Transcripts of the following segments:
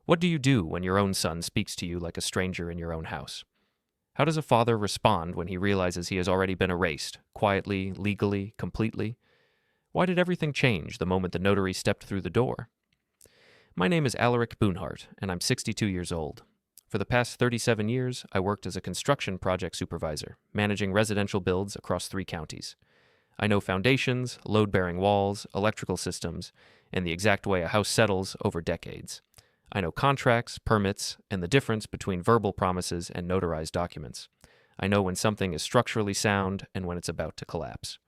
What do you do when your own son speaks to you like a stranger in your own house? How does a father respond when he realizes he has already been erased, quietly, legally, completely? Why did everything change the moment the notary stepped through the door? My name is Alaric Boonehart, and I'm 62 years old. For the past 37 years, I worked as a construction project supervisor, managing residential builds across 3 counties. I know foundations, load-bearing walls, electrical systems, and the exact way a house settles over decades. I know contracts, permits, and the difference between verbal promises and notarized documents. I know when something is structurally sound and when it's about to collapse.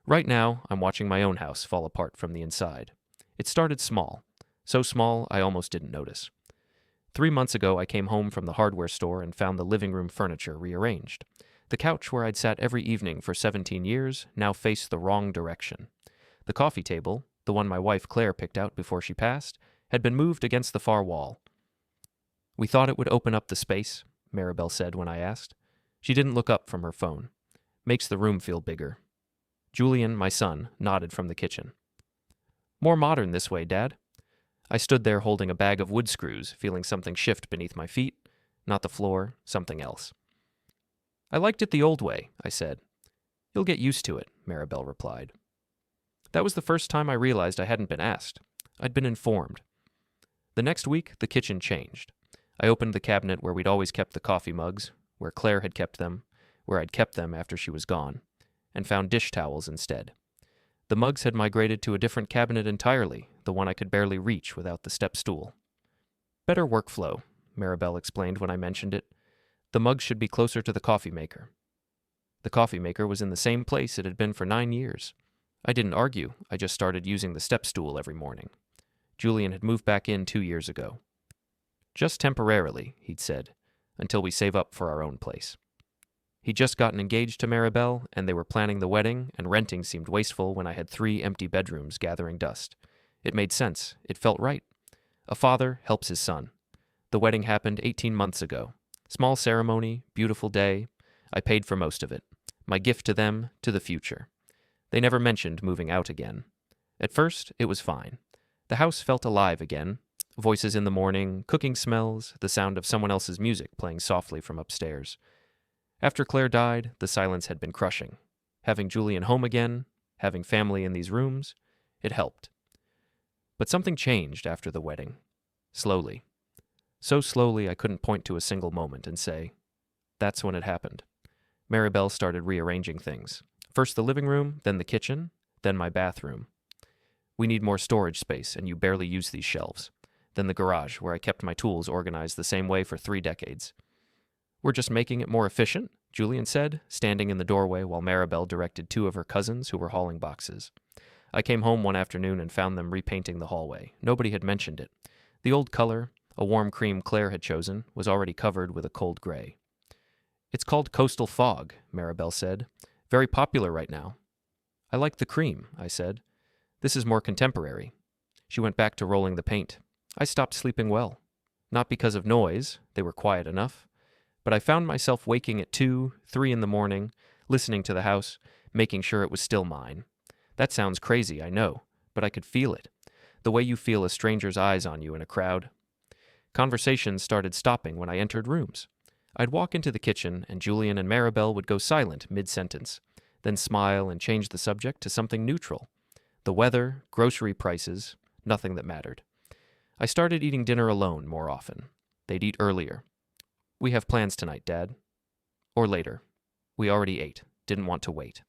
Right now, I'm watching my own house fall apart from the inside. It started small. So small, I almost didn't notice. 3 months ago, I came home from the hardware store and found the living room furniture rearranged. The couch where I'd sat every evening for 17 years now faced the wrong direction. The coffee table, the one my wife Claire picked out before she passed, had been moved against the far wall. "We thought it would open up the space," Maribel said when I asked. She didn't look up from her phone. "Makes the room feel bigger." Julian, my son, nodded from the kitchen. "More modern this way, Dad." I stood there holding a bag of wood screws, feeling something shift beneath my feet. Not the floor, something else. "I liked it the old way," I said. "You'll get used to it," Maribel replied. That was the first time I realized I hadn't been asked. I'd been informed. The next week, the kitchen changed. I opened the cabinet where we'd always kept the coffee mugs, where Claire had kept them, where I'd kept them after she was gone, and found dish towels instead. The mugs had migrated to a different cabinet entirely, the one I could barely reach without the step stool. "Better workflow," Maribel explained when I mentioned it. "The mugs should be closer to the coffee maker." The coffee maker was in the same place it had been for 9 years. I didn't argue, I just started using the step stool every morning. Julian had moved back in 2 years ago. "Just temporarily," he'd said, "until we save up for our own place." He'd just gotten engaged to Maribel, and they were planning the wedding, and renting seemed wasteful when I had 3 empty bedrooms gathering dust. It made sense. It felt right. A father helps his son. The wedding happened 18 months ago. Small ceremony, beautiful day. I paid for most of it. My gift to them, to the future. They never mentioned moving out again. At first, it was fine. The house felt alive again. Voices in the morning, cooking smells, the sound of someone else's music playing softly from upstairs. After Claire died, the silence had been crushing. Having Julian home again, having family in these rooms, it helped. But something changed after the wedding. Slowly. So slowly I couldn't point to a single moment and say, that's when it happened. Maribel started rearranging things. First the living room, then the kitchen, then my bathroom. "We need more storage space, and you barely use these shelves." Then the garage, where I kept my tools organized the same way for 3 decades. "We're just making it more efficient," Julian said, standing in the doorway while Maribel directed 2 of her cousins who were hauling boxes. I came home one afternoon and found them repainting the hallway. Nobody had mentioned it. The old color, a warm cream Claire had chosen, was already covered with a cold gray. "It's called Coastal Fog," Maribel said. "Very popular right now." "I like the cream," I said. "This is more contemporary." She went back to rolling the paint. I stopped sleeping well. Not because of noise, they were quiet enough, but I found myself waking at 2, 3 in the morning, listening to the house, making sure it was still mine. That sounds crazy, I know, but I could feel it. The way you feel a stranger's eyes on you in a crowd. Conversations started stopping when I entered rooms. I'd walk into the kitchen, and Julian and Maribel would go silent mid-sentence, then smile and change the subject to something neutral. The weather, grocery prices, nothing that mattered. I started eating dinner alone more often. They'd eat earlier. "We have plans tonight, Dad." Or later. We already ate. Didn't want to wait.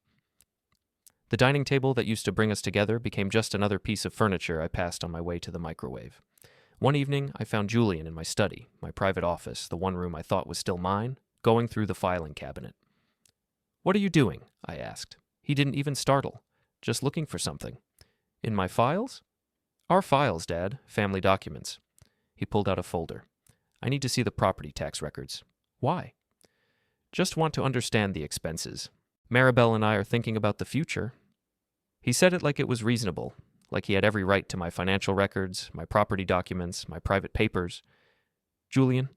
The dining table that used to bring us together became just another piece of furniture I passed on my way to the microwave. One evening, I found Julian in my study, my private office, the one room I thought was still mine, going through the filing cabinet. "What are you doing?" I asked. He didn't even startle. "Just looking for something." "In my files?" "Our files, Dad. Family documents." He pulled out a folder. "I need to see the property tax records." "Why?" "Just want to understand the expenses. Maribel and I are thinking about the future." He said it like it was reasonable, like he had every right to my financial records, my property documents, my private papers. "Julian,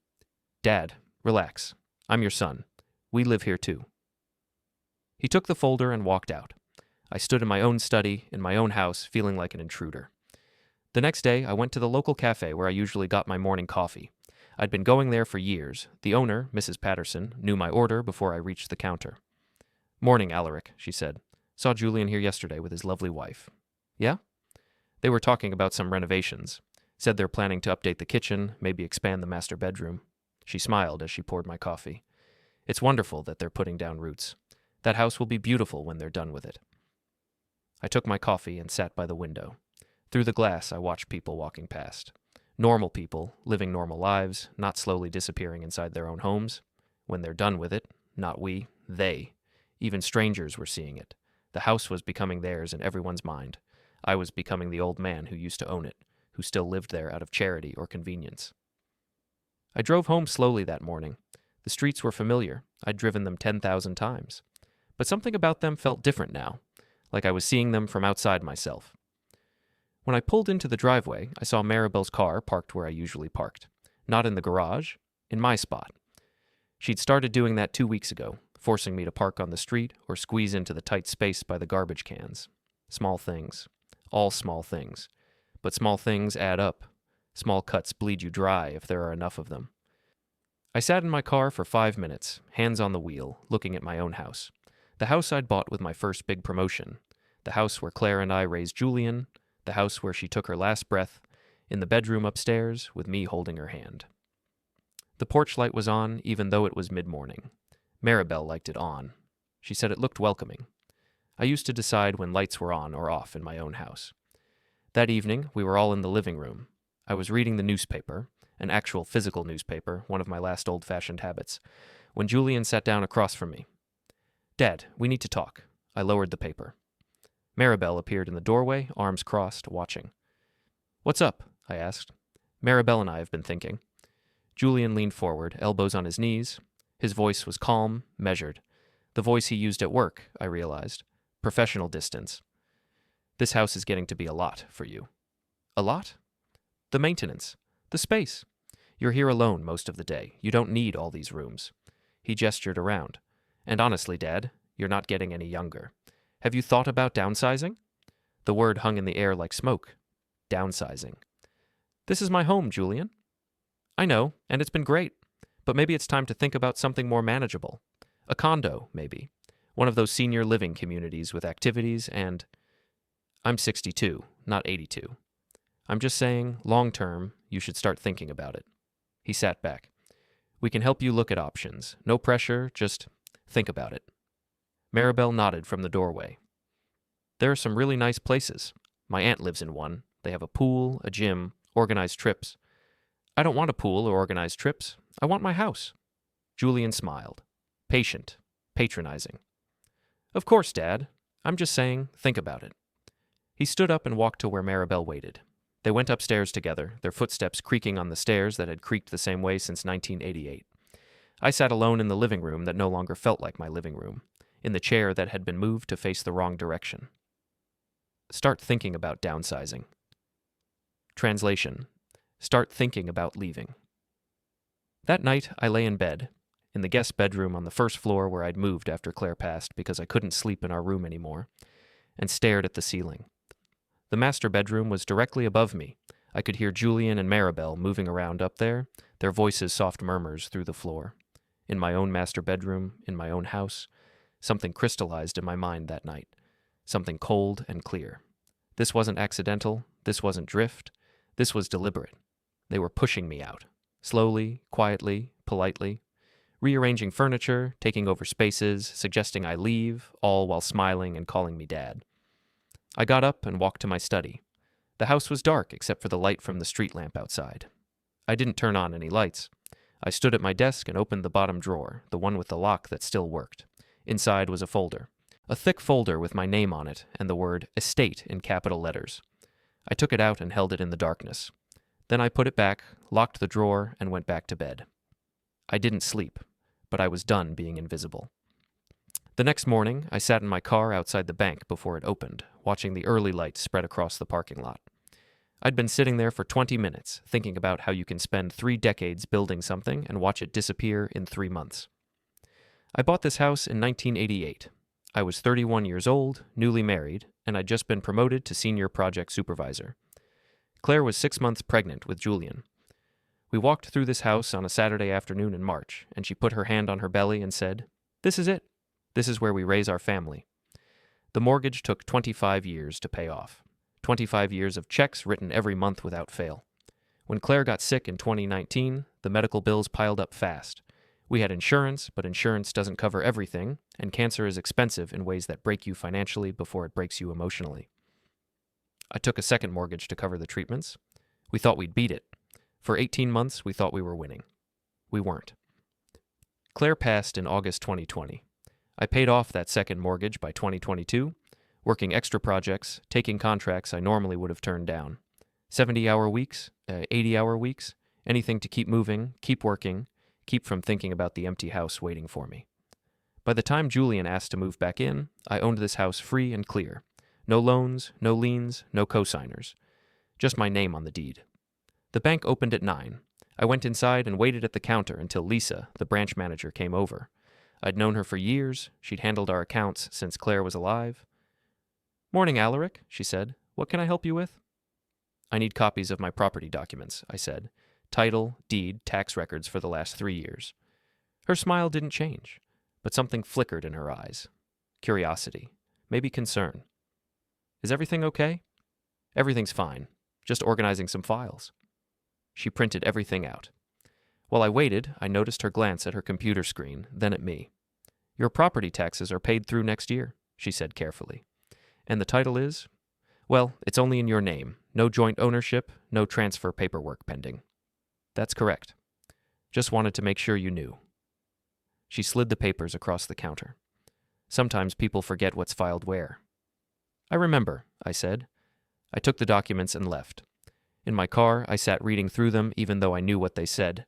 Dad, relax. I'm your son. We live here too." He took the folder and walked out. I stood in my own study, in my own house, feeling like an intruder. The next day, I went to the local cafe where I usually got my morning coffee. I'd been going there for years. The owner, Mrs. Patterson, knew my order before I reached the counter. "Morning, Alaric," she said. "Saw Julian here yesterday with his lovely wife." "Yeah?" "They were talking about some renovations. Said they're planning to update the kitchen, maybe expand the master bedroom." She smiled as she poured my coffee. "It's wonderful that they're putting down roots. That house will be beautiful when they're done with it." I took my coffee and sat by the window. Through the glass, I watched people walking past. Normal people, living normal lives, not slowly disappearing inside their own homes. When they're done with it, not we, they. Even strangers were seeing it. The house was becoming theirs in everyone's mind. I was becoming the old man who used to own it, who still lived there out of charity or convenience. I drove home slowly that morning. The streets were familiar. I'd driven them 10,000 times. But something about them felt different now, like I was seeing them from outside myself. When I pulled into the driveway, I saw Maribel's car parked where I usually parked. Not in the garage, in my spot. She'd started doing that 2 weeks ago, forcing me to park on the street or squeeze into the tight space by the garbage cans. Small things. All small things. But small things add up. Small cuts bleed you dry if there are enough of them. I sat in my car for 5 minutes, hands on the wheel, looking at my own house. The house I'd bought with my first big promotion. The house where Claire and I raised Julian. The house where she took her last breath, in the bedroom upstairs, with me holding her hand. The porch light was on, even though it was mid-morning. Maribel liked it on. She said it looked welcoming. I used to decide when lights were on or off in my own house. That evening, we were all in the living room. I was reading the newspaper, an actual physical newspaper, one of my last old-fashioned habits, when Julian sat down across from me. "Dad, we need to talk." I lowered the paper. Maribel appeared in the doorway, arms crossed, watching. "What's up?" I asked. "Maribel and I have been thinking." Julian leaned forward, elbows on his knees. His voice was calm, measured. The voice he used at work, I realized. Professional distance. "This house is getting to be a lot for you." "A lot?" "The maintenance. The space. You're here alone most of the day. You don't need all these rooms." He gestured around. "And honestly, Dad, you're not getting any younger. Have you thought about downsizing?" The word hung in the air like smoke. Downsizing. "This is my home, Julian." "I know, and it's been great. But maybe it's time to think about something more manageable. A condo, maybe. One of those senior living communities with activities and..." "I'm 62, not 82. I'm just saying, long term, you should start thinking about it." He sat back. "We can help you look at options. No pressure, just think about it." Maribel nodded from the doorway. "There are some really nice places. My aunt lives in one. They have a pool, a gym, organized trips." "I don't want a pool or organized trips. I want my house." Julian smiled. Patient. Patronizing. "Of course, Dad. I'm just saying, think about it." He stood up and walked to where Maribel waited. They went upstairs together, their footsteps creaking on the stairs that had creaked the same way since 1988. I sat alone in the living room that no longer felt like my living room, in the chair that had been moved to face the wrong direction. Start thinking about downsizing. Translation. Start thinking about leaving. That night, I lay in bed, in the guest bedroom on the first floor where I'd moved after Claire passed because I couldn't sleep in our room anymore, and stared at the ceiling. The master bedroom was directly above me. I could hear Julian and Maribel moving around up there, their voices soft murmurs through the floor. In my own master bedroom, in my own house, something crystallized in my mind that night. Something cold and clear. This wasn't accidental. This wasn't drift. This was deliberate. They were pushing me out. Slowly, quietly, politely. Rearranging furniture, taking over spaces, suggesting I leave, all while smiling and calling me Dad. I got up and walked to my study. The house was dark except for the light from the street lamp outside. I didn't turn on any lights. I stood at my desk and opened the bottom drawer, the one with the lock that still worked. Inside was a folder. A thick folder with my name on it and the word estate in capital letters. I took it out and held it in the darkness. Then I put it back, locked the drawer, and went back to bed. I didn't sleep, but I was done being invisible. The next morning, I sat in my car outside the bank before it opened, watching the early lights spread across the parking lot. I'd been sitting there for 20 minutes, thinking about how you can spend 3 decades building something and watch it disappear in 3 months. I bought this house in 1988. I was 31 years old, newly married, and I'd just been promoted to senior project supervisor. Claire was 6 months pregnant with Julian. We walked through this house on a Saturday afternoon in March, and she put her hand on her belly and said, "This is it. This is where we raise our family." The mortgage took 25 years to pay off. 25 years of checks written every month without fail. When Claire got sick in 2019, the medical bills piled up fast. We had insurance, but insurance doesn't cover everything, and cancer is expensive in ways that break you financially before it breaks you emotionally. I took a second mortgage to cover the treatments. We thought we'd beat it. For 18 months, we thought we were winning. We weren't. Claire passed in August 2020. I paid off that second mortgage by 2022, working extra projects, taking contracts I normally would have turned down. 70-hour weeks, 80-hour weeks, anything to keep moving, keep working, keep from thinking about the empty house waiting for me. By the time Julian asked to move back in, I owned this house free and clear. No loans, no liens, no co-signers. Just my name on the deed. The bank opened at 9. I went inside and waited at the counter until Lisa, the branch manager, came over. I'd known her for years. She'd handled our accounts since Claire was alive. "Morning, Alaric," she said. "What can I help you with?" "I need copies of my property documents," I said. "Title, deed, tax records for the last 3 years." Her smile didn't change, but something flickered in her eyes. Curiosity, maybe concern. "Is everything okay?" "Everything's fine. Just organizing some files." She printed everything out. While I waited, I noticed her glance at her computer screen, then at me. "Your property taxes are paid through next year," she said carefully. "And the title is? Well, it's only in your name. No joint ownership, no transfer paperwork pending." "That's correct. Just wanted to make sure you knew." She slid the papers across the counter. "Sometimes people forget what's filed where." "I remember," I said. I took the documents and left. In my car, I sat reading through them even though I knew what they said.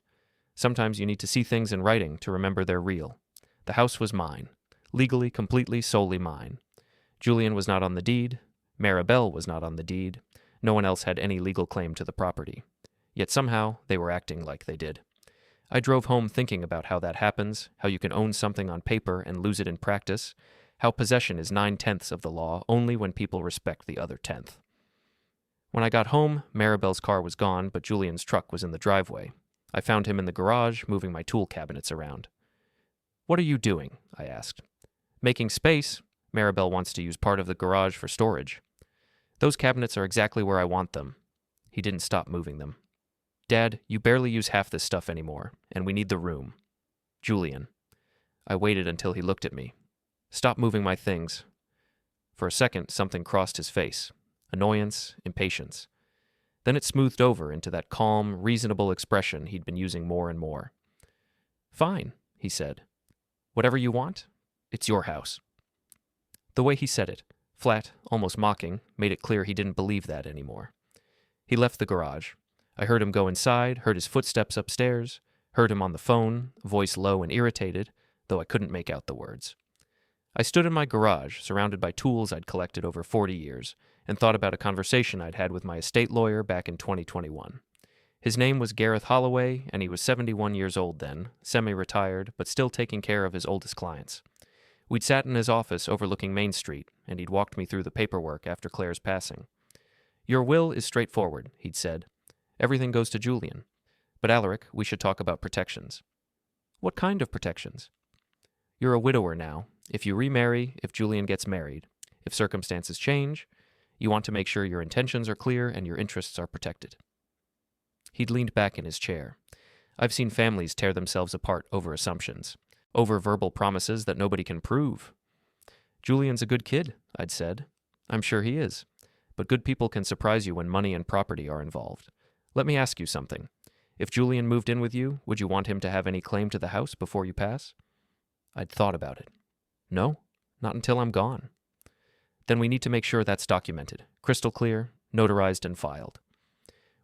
Sometimes you need to see things in writing to remember they're real. The house was mine. Legally, completely, solely mine. Julian was not on the deed. Maribel was not on the deed. No one else had any legal claim to the property. Yet somehow, they were acting like they did. I drove home thinking about how that happens, how you can own something on paper and lose it in practice, how possession is 9/10 of the law only when people respect the other 10th. When I got home, Maribel's car was gone, but Julian's truck was in the driveway. I found him in the garage, moving my tool cabinets around. "What are you doing?" I asked. "Making space. Maribel wants to use part of the garage for storage." "Those cabinets are exactly where I want them." He didn't stop moving them. "Dad, you barely use half this stuff anymore, and we need the room." "Julian." I waited until he looked at me. "Stop moving my things." For a second, something crossed his face. Annoyance, impatience. Then it smoothed over into that calm, reasonable expression he'd been using more and more. "Fine," he said. "Whatever you want, it's your house." The way he said it, flat, almost mocking, made it clear he didn't believe that anymore. He left the garage. I heard him go inside, heard his footsteps upstairs, heard him on the phone, voice low and irritated, though I couldn't make out the words. I stood in my garage, surrounded by tools I'd collected over 40 years, and thought about a conversation I'd had with my estate lawyer back in 2021. His name was Gareth Holloway, and he was 71 years old then, semi-retired, but still taking care of his oldest clients. We'd sat in his office overlooking Main Street, and he'd walked me through the paperwork after Claire's passing. "Your will is straightforward," he'd said. "Everything goes to Julian. But Alaric, we should talk about protections." "What kind of protections?" "You're a widower now. If you remarry, if Julian gets married, if circumstances change, you want to make sure your intentions are clear and your interests are protected." He'd leaned back in his chair. I've seen families tear themselves apart over assumptions, over verbal promises that nobody can prove. "Julian's a good kid," I'd said. "I'm sure he is. But good people can surprise you when money and property are involved. Let me ask you something. If Julian moved in with you, would you want him to have any claim to the house before you pass?" I'd thought about it. "No, not until I'm gone." "Then we need to make sure that's documented, crystal clear, notarized, and filed."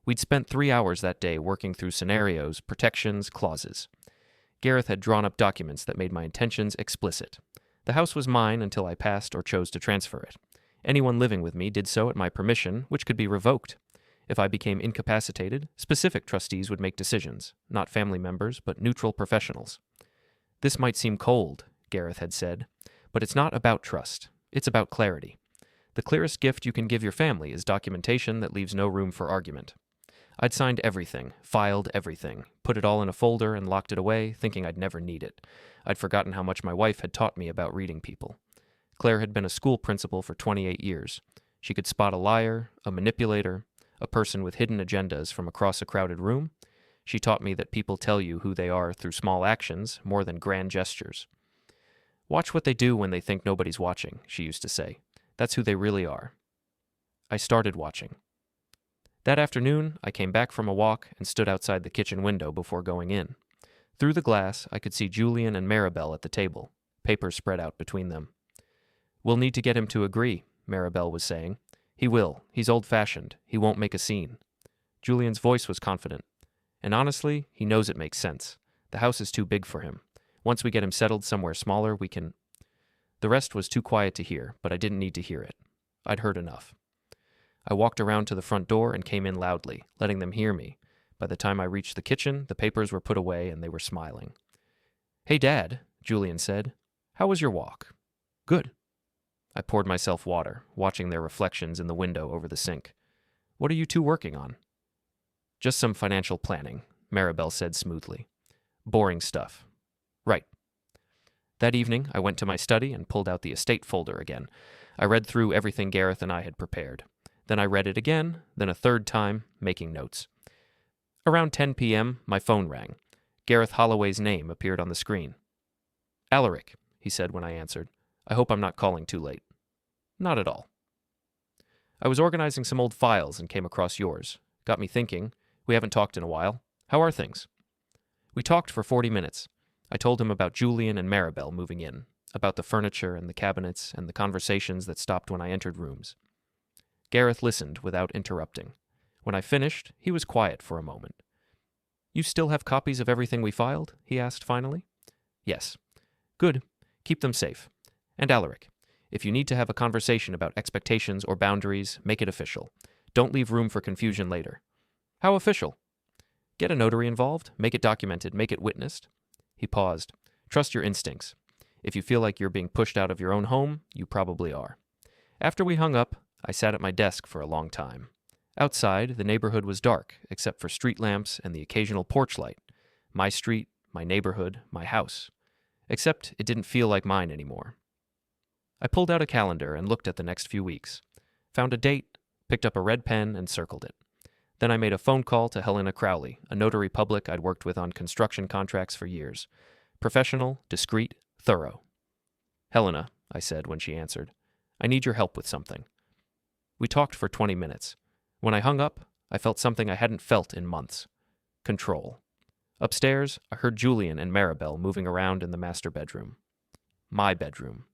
We'd spent 3 hours that day working through scenarios, protections, clauses. Gareth had drawn up documents that made my intentions explicit. The house was mine until I passed or chose to transfer it. Anyone living with me did so at my permission, which could be revoked. If I became incapacitated, specific trustees would make decisions, not family members, but neutral professionals. "This might seem cold," Gareth had said, "but it's not about trust. It's about clarity. The clearest gift you can give your family is documentation that leaves no room for argument. I'd signed everything, filed everything, put it all in a folder and locked it away, thinking I'd never need it. I'd forgotten how much my wife had taught me about reading people. Claire had been a school principal for 28 years. She could spot a liar, a manipulator, a person with hidden agendas from across a crowded room. She taught me that people tell you who they are through small actions more than grand gestures. Watch what they do when they think nobody's watching, she used to say. That's who they really are. I started watching. That afternoon, I came back from a walk and stood outside the kitchen window before going in. Through the glass, I could see Julian and Maribel at the table, papers spread out between them. "We'll need to get him to agree," Maribel was saying. "He will. He's old-fashioned. He won't make a scene." Julian's voice was confident. "And honestly, he knows it makes sense. The house is too big for him. Once we get him settled somewhere smaller, we can—" The rest was too quiet to hear, but I didn't need to hear it. I'd heard enough. I walked around to the front door and came in loudly, letting them hear me. By the time I reached the kitchen, the papers were put away and they were smiling. "Hey, Dad," Julian said. "How was your walk?" "Good." I poured myself water, watching their reflections in the window over the sink. "What are you two working on?" "Just some financial planning," Maribel said smoothly. "Boring stuff." "Right." That evening, I went to my study and pulled out the estate folder again. I read through everything Gareth and I had prepared. Then I read it again, then a third time, making notes. Around 10 p.m., my phone rang. Gareth Holloway's name appeared on the screen. "Alaric," he said when I answered. "I hope I'm not calling too late." "Not at all." "I was organizing some old files and came across yours. Got me thinking. We haven't talked in a while. How are things?" We talked for 40 minutes. I told him about Julian and Maribel moving in, about the furniture and the cabinets and the conversations that stopped when I entered rooms. Gareth listened without interrupting. When I finished, he was quiet for a moment. "You still have copies of everything we filed?" he asked finally. "Yes." "Good. Keep them safe. And Alaric, if you need to have a conversation about expectations or boundaries, make it official. Don't leave room for confusion later." "How official?" "Get a notary involved, make it documented, make it witnessed." He paused. "Trust your instincts. If you feel like you're being pushed out of your own home, you probably are." After we hung up, I sat at my desk for a long time. Outside, the neighborhood was dark, except for street lamps and the occasional porch light. My street, my neighborhood, my house. Except it didn't feel like mine anymore. I pulled out a calendar and looked at the next few weeks. Found a date, picked up a red pen, and circled it. Then I made a phone call to Helena Crowley, a notary public I'd worked with on construction contracts for years. Professional, discreet, thorough. "Helena," I said when she answered, "I need your help with something." We talked for 20 minutes. When I hung up, I felt something I hadn't felt in months. Control. Upstairs, I heard Julian and Maribel moving around in the master bedroom. My bedroom.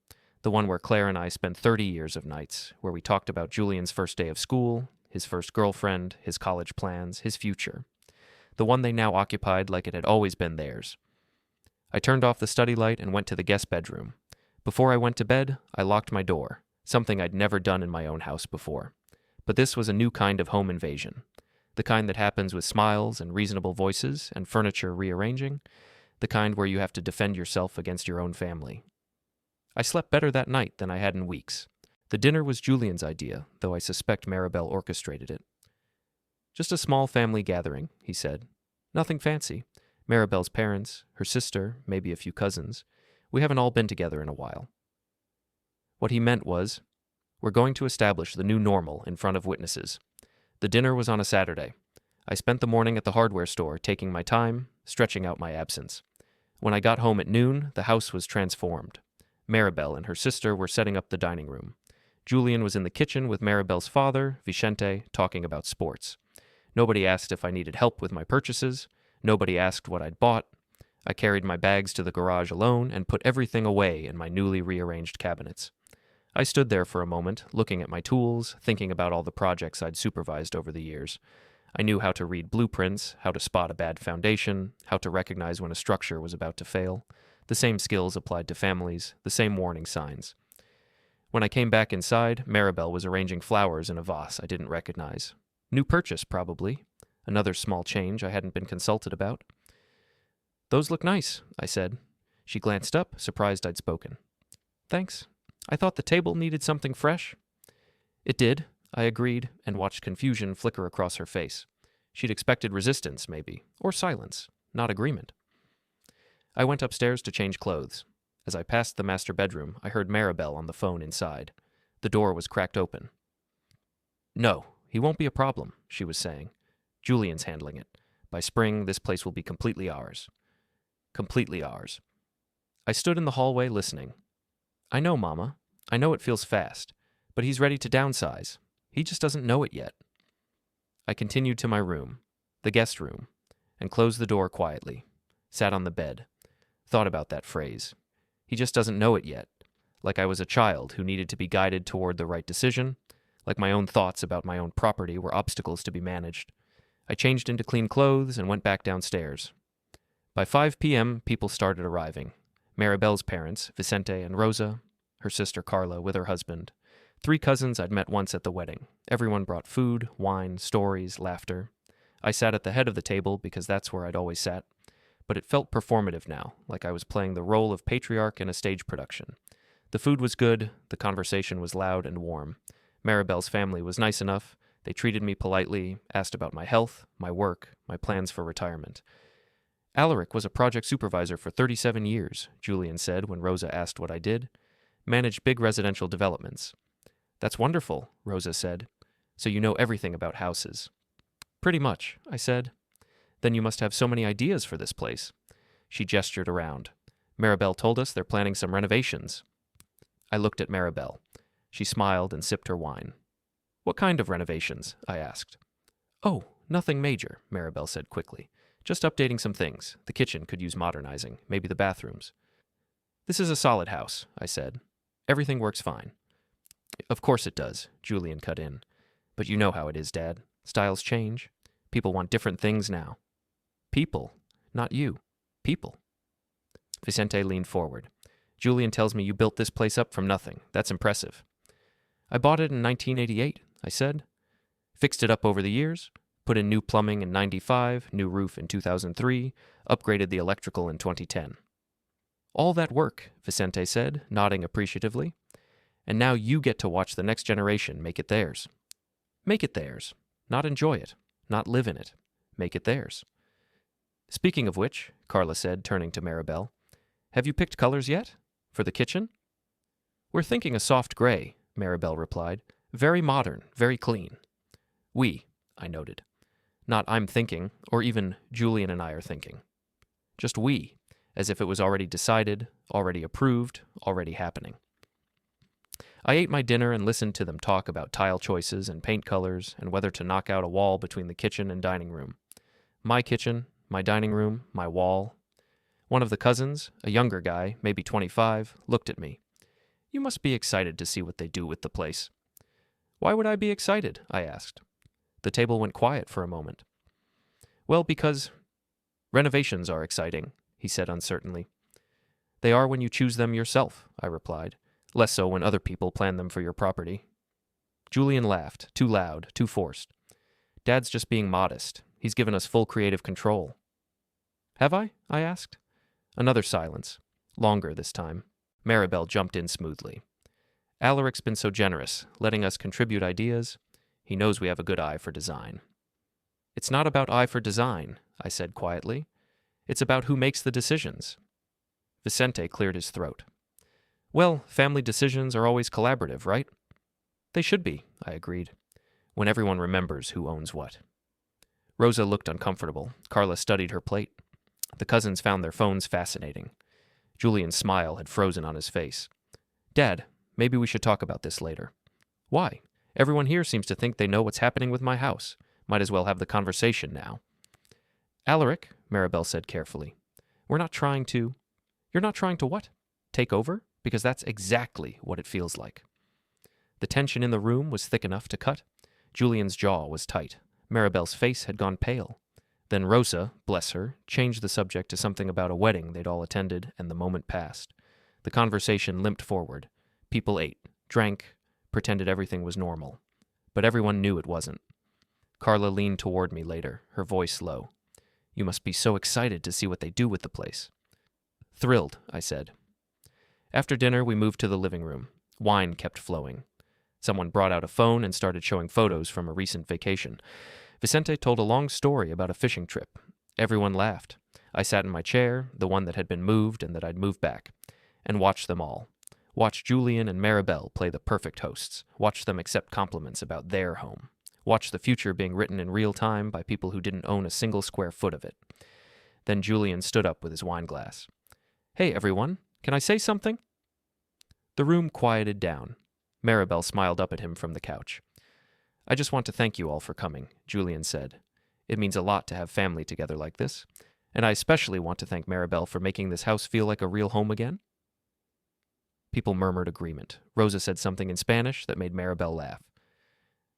The one where Claire and I spent 30 years of nights, where we talked about Julian's first day of school, his first girlfriend, his college plans, his future. The one they now occupied like it had always been theirs. I turned off the study light and went to the guest bedroom. Before I went to bed, I locked my door, something I'd never done in my own house before. But this was a new kind of home invasion. The kind that happens with smiles and reasonable voices and furniture rearranging. The kind where you have to defend yourself against your own family. I slept better that night than I had in weeks. The dinner was Julian's idea, though I suspect Maribel orchestrated it. "Just a small family gathering," he said. "Nothing fancy. Maribel's parents, her sister, maybe a few cousins. We haven't all been together in a while." What he meant was, we're going to establish the new normal in front of witnesses. The dinner was on a Saturday. I spent the morning at the hardware store taking my time, stretching out my absence. When I got home at noon, the house was transformed. Maribel and her sister were setting up the dining room. Julian was in the kitchen with Maribel's father, Vicente, talking about sports. Nobody asked if I needed help with my purchases. Nobody asked what I'd bought. I carried my bags to the garage alone and put everything away in my newly rearranged cabinets. I stood there for a moment, looking at my tools, thinking about all the projects I'd supervised over the years. I knew how to read blueprints, how to spot a bad foundation, how to recognize when a structure was about to fail. The same skills applied to families, the same warning signs. When I came back inside, Maribel was arranging flowers in a vase I didn't recognize. New purchase, probably. Another small change I hadn't been consulted about. "Those look nice," I said. She glanced up, surprised I'd spoken. "Thanks. I thought the table needed something fresh." It did, I agreed, and watched confusion flicker across her face. She'd expected resistance, maybe, or silence, not agreement. I went upstairs to change clothes. As I passed the master bedroom, I heard Maribel on the phone inside. The door was cracked open. "No, he won't be a problem," she was saying. "Julian's handling it. By spring, this place will be completely ours." Completely ours. I stood in the hallway listening. "I know, Mama. I know it feels fast. But he's ready to downsize. He just doesn't know it yet." I continued to my room, the guest room, and closed the door quietly. Sat on the bed. Thought about that phrase. He just doesn't know it yet. Like I was a child who needed to be guided toward the right decision. Like my own thoughts about my own property were obstacles to be managed. I changed into clean clothes and went back downstairs. By 5 p.m., people started arriving. Maribel's parents, Vicente and Rosa, her sister Carla with her husband, 3 cousins I'd met once at the wedding. Everyone brought food, wine, stories, laughter. I sat at the head of the table because that's where I'd always sat, but it felt performative now, like I was playing the role of patriarch in a stage production. The food was good, the conversation was loud and warm. Maribel's family was nice enough. They treated me politely, asked about my health, my work, my plans for retirement. "Alaric was a project supervisor for 37 years, Julian said when Rosa asked what I did. "Managed big residential developments." "That's wonderful," Rosa said. "So you know everything about houses." "Pretty much," I said. "Then you must have so many ideas for this place." She gestured around. "Maribel told us they're planning some renovations." I looked at Maribel. She smiled and sipped her wine. "What kind of renovations?" I asked. "Oh, nothing major," Maribel said quickly. "Just updating some things. The kitchen could use modernizing, maybe the bathrooms." "This is a solid house," I said. "Everything works fine." "Of course it does," Julian cut in. "But you know how it is, Dad. Styles change. People want different things now." "People, not you. People." Vicente leaned forward. "Julian tells me you built this place up from nothing. That's impressive." "I bought it in 1988, I said. "Fixed it up over the years. Put in new plumbing in 95, new roof in 2003, upgraded the electrical in 2010. "All that work," Vicente said, nodding appreciatively. "And now you get to watch the next generation make it theirs." "Make it theirs. Not enjoy it. Not live in it. Make it theirs." "Speaking of which," Carla said, turning to Maribel, "have you picked colors yet? For the kitchen?" "We're thinking a soft gray," Maribel replied. "Very modern, very clean." I noted. Not I'm thinking, or even Julian and I are thinking. Just we, as if it was already decided, already approved, already happening. I ate my dinner and listened to them talk about tile choices and paint colors and whether to knock out a wall between the kitchen and dining room. My kitchen, my dining room, my wall. One of the cousins, a younger guy, maybe 25, looked at me. "You must be excited to see what they do with the place." "Why would I be excited?" I asked. The table went quiet for a moment. "Well, because renovations are exciting," he said uncertainly. "They are when you choose them yourself," I replied. "Less so when other people plan them for your property." Julian laughed, too loud, too forced. "Dad's just being modest. He's given us full creative control." "Have I?" I asked. Another silence. Longer this time. Maribel jumped in smoothly. "Alaric's been so generous, letting us contribute ideas. He knows we have a good eye for design." "It's not about eye for design," I said quietly. "It's about who makes the decisions." Vicente cleared his throat. "Well, family decisions are always collaborative, right?" "They should be," I agreed, "when everyone remembers who owns what." Rosa looked uncomfortable. Carla studied her plate. The cousins found their phones fascinating. Julian's smile had frozen on his face. "Dad, maybe we should talk about this later." "Why? Everyone here seems to think they know what's happening with my house. Might as well have the conversation now." "Alaric," Maribel said carefully, "we're not trying to—" "You're not trying to what? Take over? Because that's exactly what it feels like." The tension in the room was thick enough to cut. Julian's jaw was tight. Maribel's face had gone pale. Then Rosa, bless her, changed the subject to something about a wedding they'd all attended, and the moment passed. The conversation limped forward. People ate, drank, pretended everything was normal. But everyone knew it wasn't. Carla leaned toward me later, her voice low. "You must be so excited to see what they do with the place." "Thrilled," I said. After dinner, we moved to the living room. Wine kept flowing. Someone brought out a phone and started showing photos from a recent vacation. Vicente told a long story about a fishing trip. Everyone laughed. I sat in my chair, the one that had been moved and that I'd moved back, and watched them all. Watched Julian and Maribel play the perfect hosts. Watched them accept compliments about their home. Watched the future being written in real time by people who didn't own a single square foot of it. Then Julian stood up with his wine glass. "Hey, everyone, can I say something?" The room quieted down. Maribel smiled up at him from the couch. "I just want to thank you all for coming," Julian said. "It means a lot to have family together like this, and I especially want to thank Maribel for making this house feel like a real home again." People murmured agreement. Rosa said something in Spanish that made Maribel laugh.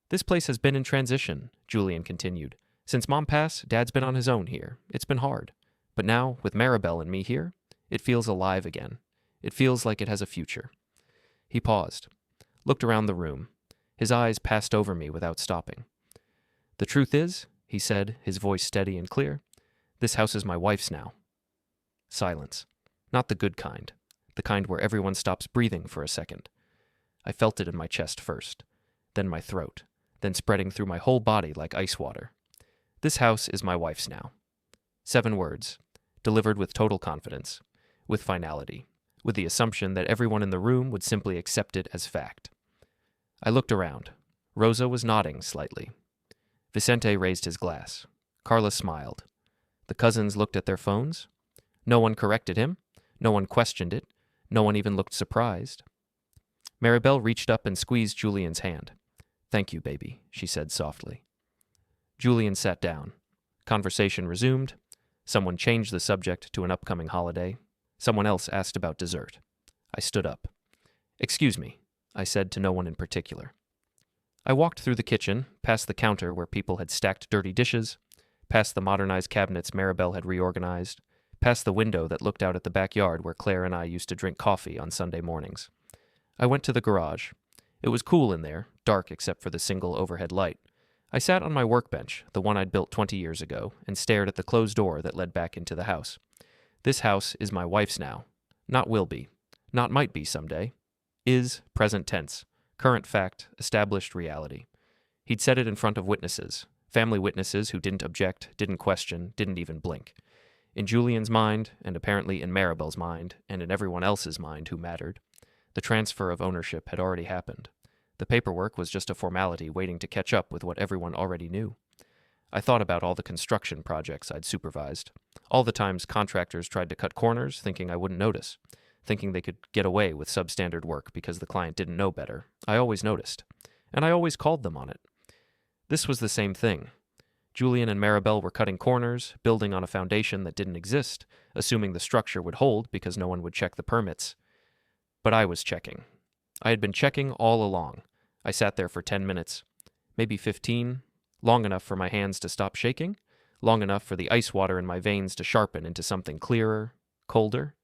"This place has been in transition," Julian continued. "Since Mom passed, Dad's been on his own here. It's been hard. But now, with Maribel and me here, it feels alive again. It feels like it has a future." He paused, looked around the room. His eyes passed over me without stopping. "The truth is," he said, his voice steady and clear, "this house is my wife's now." Silence. Not the good kind. The kind where everyone stops breathing for a second. I felt it in my chest first, then my throat, then spreading through my whole body like ice water. This house is my wife's now. 7 words, delivered with total confidence, with finality, with the assumption that everyone in the room would simply accept it as fact. I looked around. Rosa was nodding slightly. Vicente raised his glass. Carla smiled. The cousins looked at their phones. No one corrected him. No one questioned it. No one even looked surprised. Maribel reached up and squeezed Julian's hand. "Thank you, baby," she said softly. Julian sat down. Conversation resumed. Someone changed the subject to an upcoming holiday. Someone else asked about dessert. I stood up. "Excuse me," I said to no one in particular. I walked through the kitchen, past the counter where people had stacked dirty dishes, past the modernized cabinets Maribel had reorganized, past the window that looked out at the backyard where Claire and I used to drink coffee on Sunday mornings. I went to the garage. It was cool in there, dark except for the single overhead light. I sat on my workbench, the one I'd built 20 years ago, and stared at the closed door that led back into the house. This house is my wife's now. Not will be. Not might be someday. Is, present tense. Current fact, established reality. He'd said it in front of witnesses. Family witnesses who didn't object, didn't question, didn't even blink. In Julian's mind, and apparently in Maribel's mind, and in everyone else's mind who mattered, the transfer of ownership had already happened. The paperwork was just a formality waiting to catch up with what everyone already knew. I thought about all the construction projects I'd supervised, all the times contractors tried to cut corners thinking I wouldn't notice, thinking they could get away with substandard work because the client didn't know better. I always noticed, and I always called them on it. This was the same thing. Julian and Maribel were cutting corners, building on a foundation that didn't exist, assuming the structure would hold because no one would check the permits. But I was checking. I had been checking all along. I sat there for 10 minutes, maybe 15, long enough for my hands to stop shaking, long enough for the ice water in my veins to sharpen into something clearer, colder.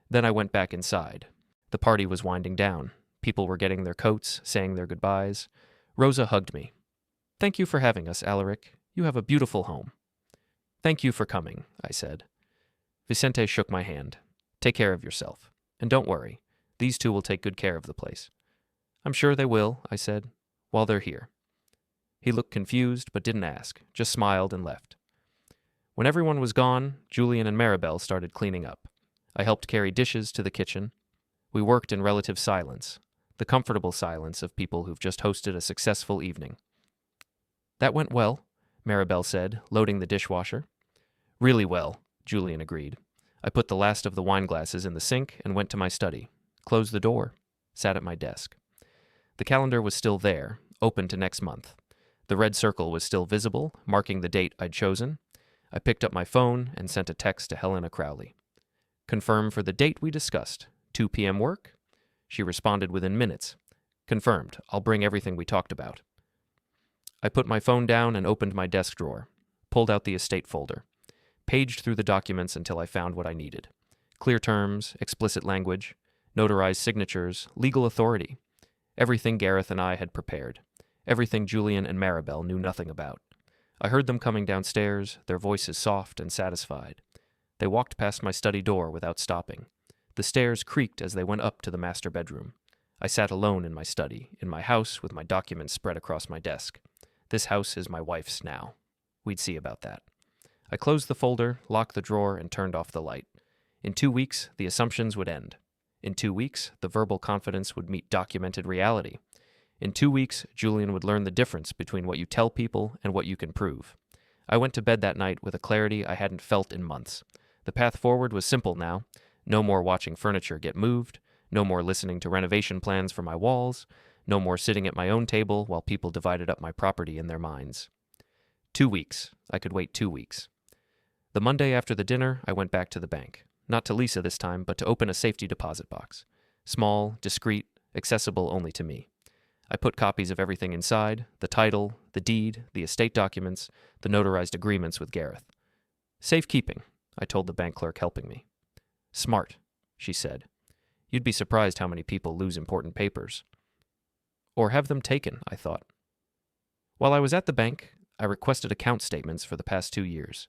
Then I went back inside. The party was winding down. People were getting their coats, saying their goodbyes. Rosa hugged me. "Thank you for having us, Alaric. You have a beautiful home." "Thank you for coming," I said. Vicente shook my hand. "Take care of yourself. And don't worry. These two will take good care of the place." "I'm sure they will," I said, "while they're here." He looked confused, but didn't ask, just smiled and left. When everyone was gone, Julian and Maribel started cleaning up. I helped carry dishes to the kitchen. We worked in relative silence, the comfortable silence of people who've just hosted a successful evening. "That went well," Maribel said, loading the dishwasher. "Really well," Julian agreed. I put the last of the wine glasses in the sink and went to my study, closed the door, sat at my desk. The calendar was still there, open to next month. The red circle was still visible, marking the date I'd chosen. I picked up my phone and sent a text to Helena Crowley. "Confirm for the date we discussed. 2 p.m. work?" She responded within minutes. "Confirmed. I'll bring everything we talked about." I put my phone down and opened my desk drawer, pulled out the estate folder, paged through the documents until I found what I needed. Clear terms, explicit language, notarized signatures, legal authority. Everything Gareth and I had prepared. Everything Julian and Maribel knew nothing about. I heard them coming downstairs, their voices soft and satisfied. They walked past my study door without stopping. The stairs creaked as they went up to the master bedroom. I sat alone in my study, in my house with my documents spread across my desk. This house is my wife's now. We'd see about that. I closed the folder, locked the drawer, and turned off the light. In 2 weeks, the assumptions would end. In 2 weeks, the verbal confidence would meet documented reality. In 2 weeks, Julian would learn the difference between what you tell people and what you can prove. I went to bed that night with a clarity I hadn't felt in months. The path forward was simple now. No more watching furniture get moved. No more listening to renovation plans for my walls. No more sitting at my own table while people divided up my property in their minds. 2 weeks. I could wait 2 weeks. The Monday after the dinner, I went back to the bank. Not to Lisa this time, but to open a safety deposit box. Small, discreet, accessible only to me. I put copies of everything inside, the title, the deed, the estate documents, the notarized agreements with Gareth. Safekeeping, I told the bank clerk helping me. Smart, she said. You'd be surprised how many people lose important papers. Or have them taken, I thought. While I was at the bank, I requested account statements for the past 2 years.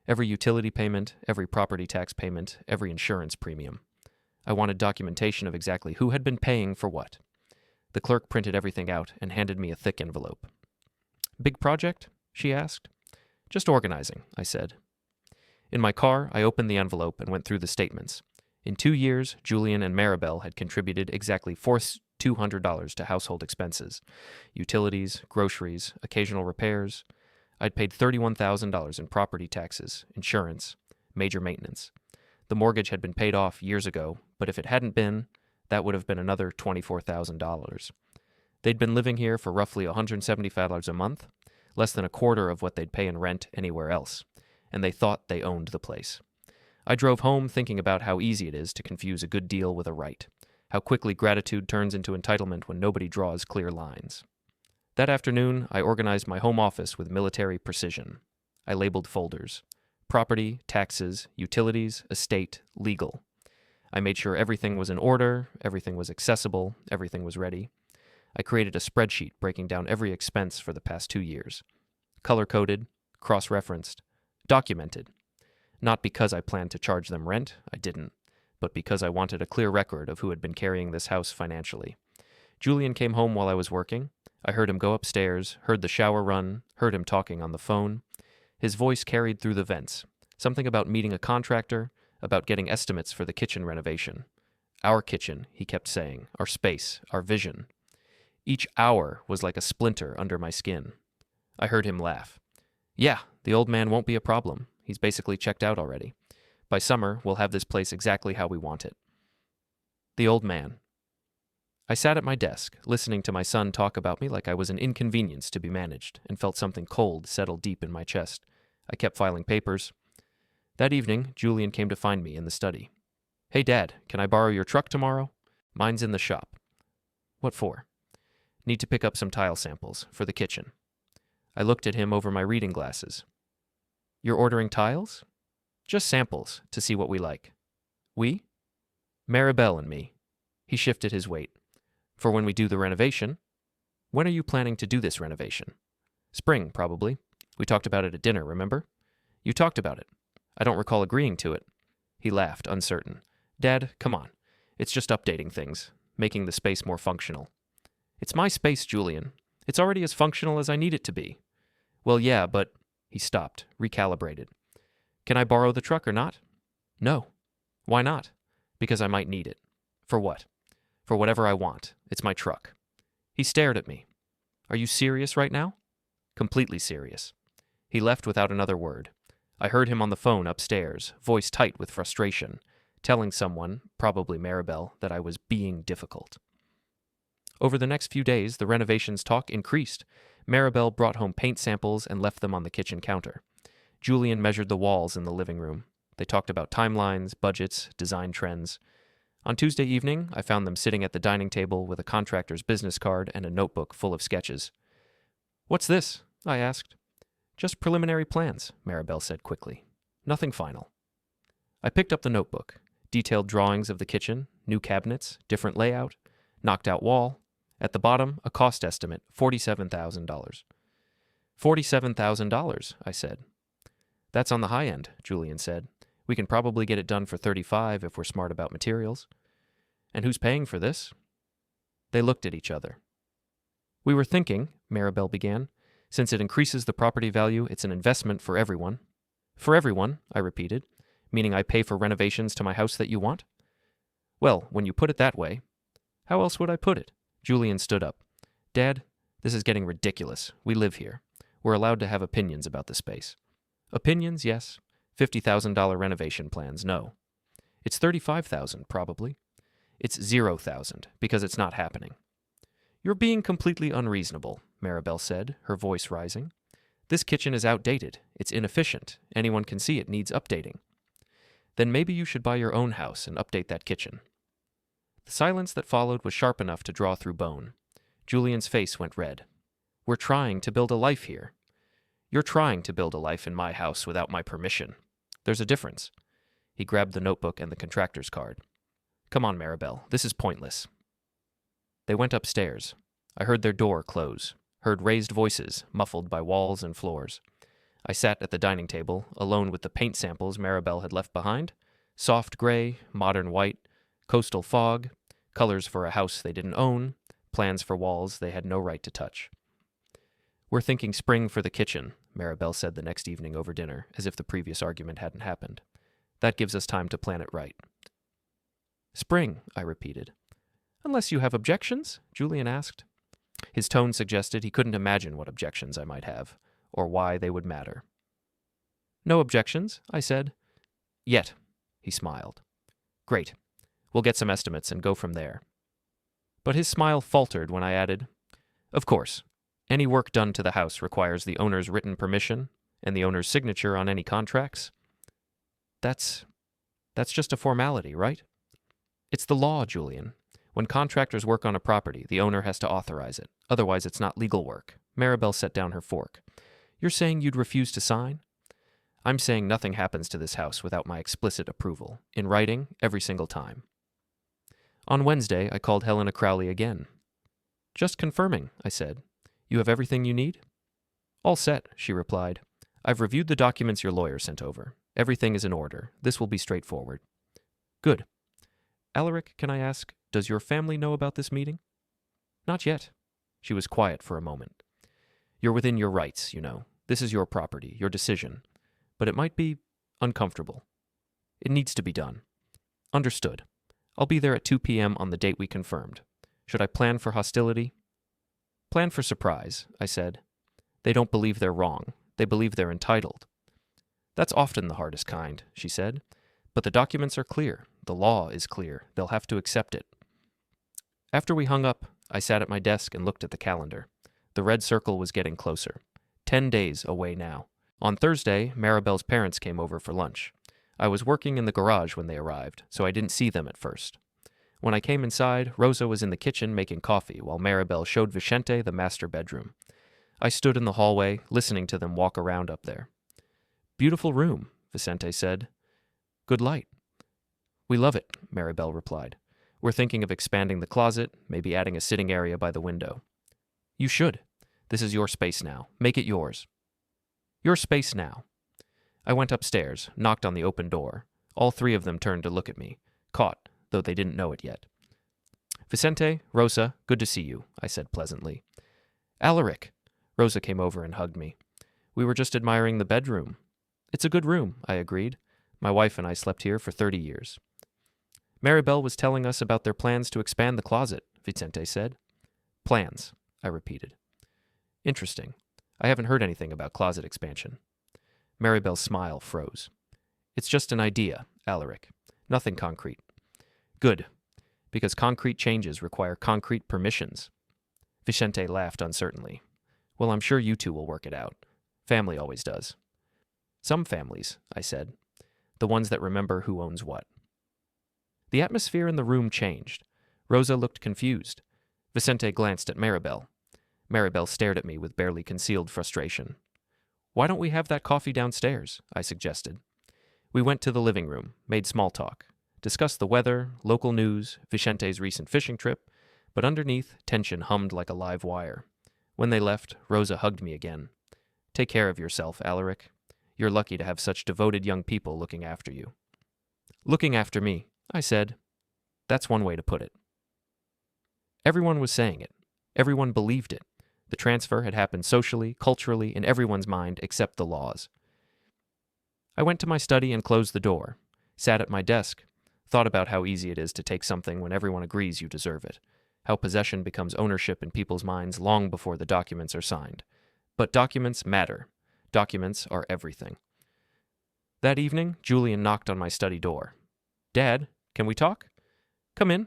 Every utility payment, every property tax payment, every insurance premium. I wanted documentation of exactly who had been paying for what. The clerk printed everything out and handed me a thick envelope. Big project? She asked. Just organizing, I said. In my car, I opened the envelope and went through the statements. In 2 years, Julian and Maribel had contributed exactly $200 to household expenses. Utilities, groceries, occasional repairs. I'd paid $31,000 in property taxes, insurance, major maintenance. The mortgage had been paid off years ago, but if it hadn't been, that would have been another $24,000. They'd been living here for roughly $175 a month, less than a quarter of what they'd pay in rent anywhere else, and they thought they owned the place. I drove home thinking about how easy it is to confuse a good deal with a right, how quickly gratitude turns into entitlement when nobody draws clear lines. That afternoon, I organized my home office with military precision. I labeled folders: property, taxes, utilities, estate, legal. I made sure everything was in order, everything was accessible, everything was ready. I created a spreadsheet breaking down every expense for the past 2 years. Color-coded, cross-referenced, documented. Not because I planned to charge them rent, I didn't, but because I wanted a clear record of who had been carrying this house financially. Julian came home while I was working. I heard him go upstairs, heard the shower run, heard him talking on the phone. His voice carried through the vents. Something about meeting a contractor, about getting estimates for the kitchen renovation. Our kitchen, he kept saying, our space, our vision. Each hour was like a splinter under my skin. I heard him laugh. Yeah, the old man won't be a problem. He's basically checked out already. By summer, we'll have this place exactly how we want it. The old man. I sat at my desk, listening to my son talk about me like I was an inconvenience to be managed, and felt something cold settle deep in my chest. I kept filing papers. That evening, Julian came to find me in the study. Hey, Dad, can I borrow your truck tomorrow? Mine's in the shop. What for? Need to pick up some tile samples for the kitchen. I looked at him over my reading glasses. You're ordering tiles? Just samples, to see what we like. We? Maribel and me. He shifted his weight. For when we do the renovation. When are you planning to do this renovation? Spring, probably. We talked about it at dinner, remember? You talked about it. I don't recall agreeing to it. He laughed, uncertain. Dad, come on. It's just updating things, making the space more functional. It's my space, Julian. It's already as functional as I need it to be. Well, yeah, but... He stopped, recalibrated. Can I borrow the truck or not? No. Why not? Because I might need it. For what? For whatever I want. It's my truck. He stared at me. Are you serious right now? Completely serious. He left without another word. I heard him on the phone upstairs, voice tight with frustration, telling someone, probably Maribel, that I was being difficult. Over the next few days, the renovations talk increased. Maribel brought home paint samples and left them on the kitchen counter. Julian measured the walls in the living room. They talked about timelines, budgets, design trends. On Tuesday evening, I found them sitting at the dining table with a contractor's business card and a notebook full of sketches. What's this? I asked. Just preliminary plans, Maribel said quickly. Nothing final. I picked up the notebook. Detailed drawings of the kitchen, new cabinets, different layout, knocked out wall. At the bottom, a cost estimate, $47,000. $47,000, I said. That's on the high end, Julian said. We can probably get it done for $35,000 if we're smart about materials. And who's paying for this? They looked at each other. "We were thinking," Maribel began, "since it increases the property value, it's an investment for everyone." "For everyone," I repeated, "meaning I pay for renovations to my house that you want?" "Well, when you put it that way." "How else would I put it?" Julian stood up. "Dad, this is getting ridiculous. We live here. We're allowed to have opinions about the space." "Opinions, yes. $50,000 renovation plans, no. It's $35,000, probably. It's $0,000, because it's not happening." "You're being completely unreasonable," Maribel said, her voice rising. "This kitchen is outdated. It's inefficient. Anyone can see it needs updating." "Then maybe you should buy your own house and update that kitchen." The silence that followed was sharp enough to draw through bone. Julian's face went red. "We're trying to build a life here." "You're trying to build a life in my house without my permission. There's a difference." He grabbed the notebook and the contractor's card. "Come on, Maribel. This is pointless." They went upstairs. I heard their door close, heard raised voices, muffled by walls and floors. I sat at the dining table, alone with the paint samples Maribel had left behind. Soft gray, modern white, coastal fog, colors for a house they didn't own, plans for walls they had no right to touch. "We're thinking spring for the kitchen," Maribel said the next evening over dinner, as if the previous argument hadn't happened. "That gives us time to plan it right." "Spring," I repeated. "Unless you have objections?" Julian asked. His tone suggested he couldn't imagine what objections I might have, or why they would matter. "No objections," I said. "Yet," he smiled. "Great. We'll get some estimates and go from there." But his smile faltered when I added, "Of course, any work done to the house requires the owner's written permission and the owner's signature on any contracts." That's just a formality, right?" "It's the law, Julian. When contractors work on a property, the owner has to authorize it. Otherwise, it's not legal work." Maribel set down her fork. "You're saying you'd refuse to sign?" "I'm saying nothing happens to this house without my explicit approval, in writing, every single time." On Wednesday, I called Helena Crowley again. "Just confirming," I said. "You have everything you need?" "All set," she replied. "I've reviewed the documents your lawyer sent over. Everything is in order. This will be straightforward." "Good. Alaric, can I ask, does your family know about this meeting?" "Not yet." She was quiet for a moment. "You're within your rights, you know. This is your property, your decision. But it might be uncomfortable. It needs to be done." "Understood. I'll be there at 2 p.m. on the date we confirmed. Should I plan for hostility?" "Plan for surprise," I said. "They don't believe they're wrong. They believe they're entitled." "That's often the hardest kind," she said. "But the documents are clear. The law is clear. They'll have to accept it." After we hung up, I sat at my desk and looked at the calendar. The red circle was getting closer. 10 days away now. On Thursday, Maribel's parents came over for lunch. I was working in the garage when they arrived, so I didn't see them at first. When I came inside, Rosa was in the kitchen making coffee while Maribel showed Vicente the master bedroom. I stood in the hallway, listening to them walk around up there. "Beautiful room," Vicente said. "Good light." "We love it," Maribel replied. "We're thinking of expanding the closet, maybe adding a sitting area by the window." "You should. This is your space now. Make it yours." "Your space now." I went upstairs, knocked on the open door. All three of them turned to look at me, caught, though they didn't know it yet. "Vicente, Rosa, good to see you," I said pleasantly. "Alaric." Rosa came over and hugged me. "We were just admiring the bedroom." "It's a good room," I agreed. "My wife and I slept here for 30 years. "Maribel was telling us about their plans to expand the closet," Vicente said. "Plans," I repeated. "Interesting. I haven't heard anything about closet expansion." Maribel's smile froze. "It's just an idea, Alaric. Nothing concrete." "Good, because concrete changes require concrete permissions." Vicente laughed uncertainly. "Well, I'm sure you two will work it out. Family always does." "Some families," I said. "The ones that remember who owns what." The atmosphere in the room changed. Rosa looked confused. Vicente glanced at Maribel. Maribel stared at me with barely concealed frustration. "Why don't we have that coffee downstairs?" I suggested. We went to the living room, made small talk, discussed the weather, local news, Vicente's recent fishing trip, but underneath, tension hummed like a live wire. When they left, Rosa hugged me again. "Take care of yourself, Alaric. You're lucky to have such devoted young people looking after you." "Looking after me," I said. "That's one way to put it." Everyone was saying it. Everyone believed it. The transfer had happened socially, culturally, in everyone's mind except the laws. I went to my study and closed the door, sat at my desk, thought about how easy it is to take something when everyone agrees you deserve it, how possession becomes ownership in people's minds long before the documents are signed. But documents matter. Documents are everything. That evening, Julian knocked on my study door. "Dad, can we talk?" "Come in."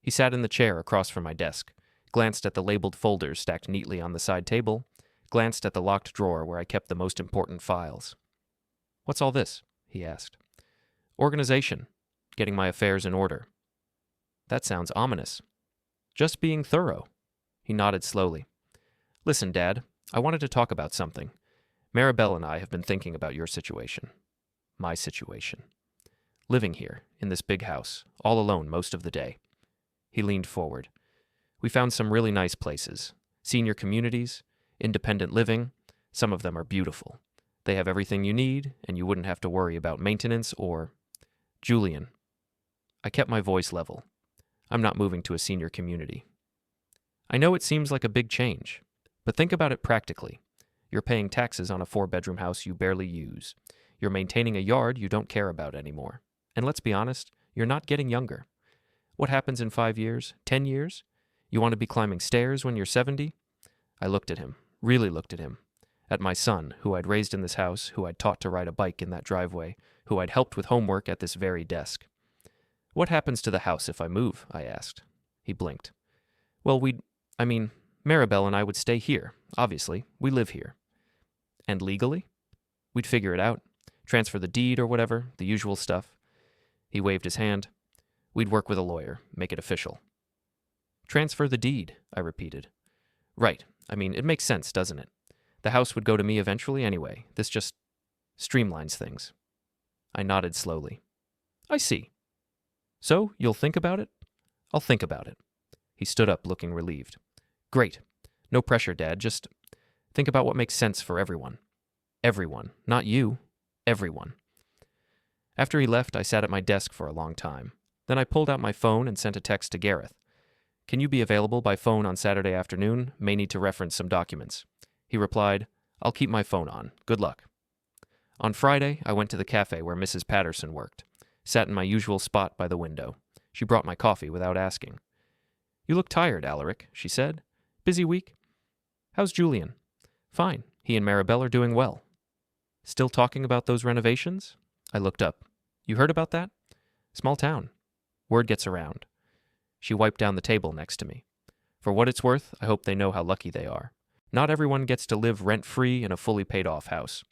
He sat in the chair across from my desk, glanced at the labeled folders stacked neatly on the side table, glanced at the locked drawer where I kept the most important files. "What's all this?" he asked. "Organization. Getting my affairs in order." "That sounds ominous." "Just being thorough." He nodded slowly. "Listen, Dad, I wanted to talk about something. Maribel and I have been thinking about your situation. My situation. Living here, in this big house, all alone most of the day." He leaned forward. "We found some really nice places. Senior communities, independent living. Some of them are beautiful. They have everything you need, and you wouldn't have to worry about maintenance or... Julian." I kept my voice level. "I'm not moving to a senior community. I know it seems like a big change, but think about it practically. You're paying taxes on a 4-bedroom house you barely use. You're maintaining a yard you don't care about anymore. And let's be honest, you're not getting younger. What happens in 5 years, 10 years? You want to be climbing stairs when you're 70? I looked at him, really looked at him. At my son, who I'd raised in this house, who I'd taught to ride a bike in that driveway, who I'd helped with homework at this very desk. "What happens to the house if I move?" I asked. He blinked. "Well, Maribel and I would stay here, obviously. We live here." "And legally?" "We'd figure it out. Transfer the deed or whatever, the usual stuff." He waved his hand. "We'd work with a lawyer, make it official." "Transfer the deed," I repeated. "Right. It makes sense, doesn't it? The house would go to me eventually anyway. This just streamlines things." I nodded slowly. "I see. So, you'll think about it?" "I'll think about it." He stood up, looking relieved. "Great. No pressure, Dad. Just think about what makes sense for everyone. Everyone. Not you. Everyone." After he left, I sat at my desk for a long time. Then I pulled out my phone and sent a text to Gareth. "Can you be available by phone on Saturday afternoon? May need to reference some documents." He replied, "I'll keep my phone on. Good luck." On Friday, I went to the cafe where Mrs. Patterson worked. Sat in my usual spot by the window. She brought my coffee without asking. "You look tired, Alaric," she said. "Busy week?" "How's Julian?" "Fine. He and Maribel are doing well." "Still talking about those renovations?" I looked up. "You heard about that?" "Small town. Word gets around." She wiped down the table next to me. "For what it's worth, I hope they know how lucky they are. Not everyone gets to live rent-free in a fully paid-off house."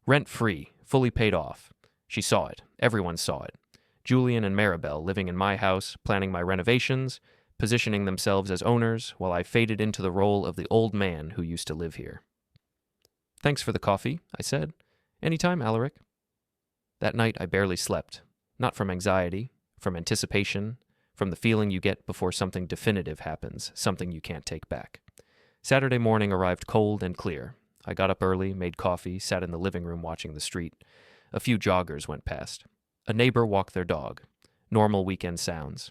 Rent-free, fully paid off. She saw it. Everyone saw it. Julian and Maribel living in my house, planning my renovations, positioning themselves as owners, while I faded into the role of the old man who used to live here. "Thanks for the coffee," I said. "Anytime, Alaric." That night I barely slept. Not from anxiety, from anticipation, from the feeling you get before something definitive happens, something you can't take back. Saturday morning arrived cold and clear. I got up early, made coffee, sat in the living room watching the street. A few joggers went past. A neighbor walked their dog. Normal weekend sounds.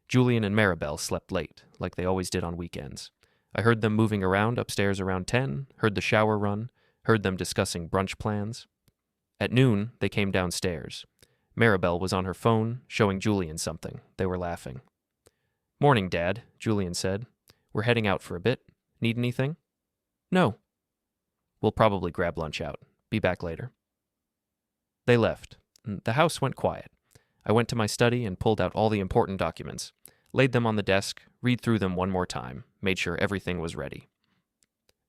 Julian and Maribel slept late, like they always did on weekends. I heard them moving around upstairs around 10, heard the shower run, heard them discussing brunch plans. At noon, they came downstairs. Maribel was on her phone, showing Julian something. They were laughing. "Morning, Dad," Julian said. "We're heading out for a bit. Need anything?" "No." "We'll probably grab lunch out. Be back later." They left. The house went quiet. I went to my study and pulled out all the important documents, laid them on the desk, read through them one more time, made sure everything was ready.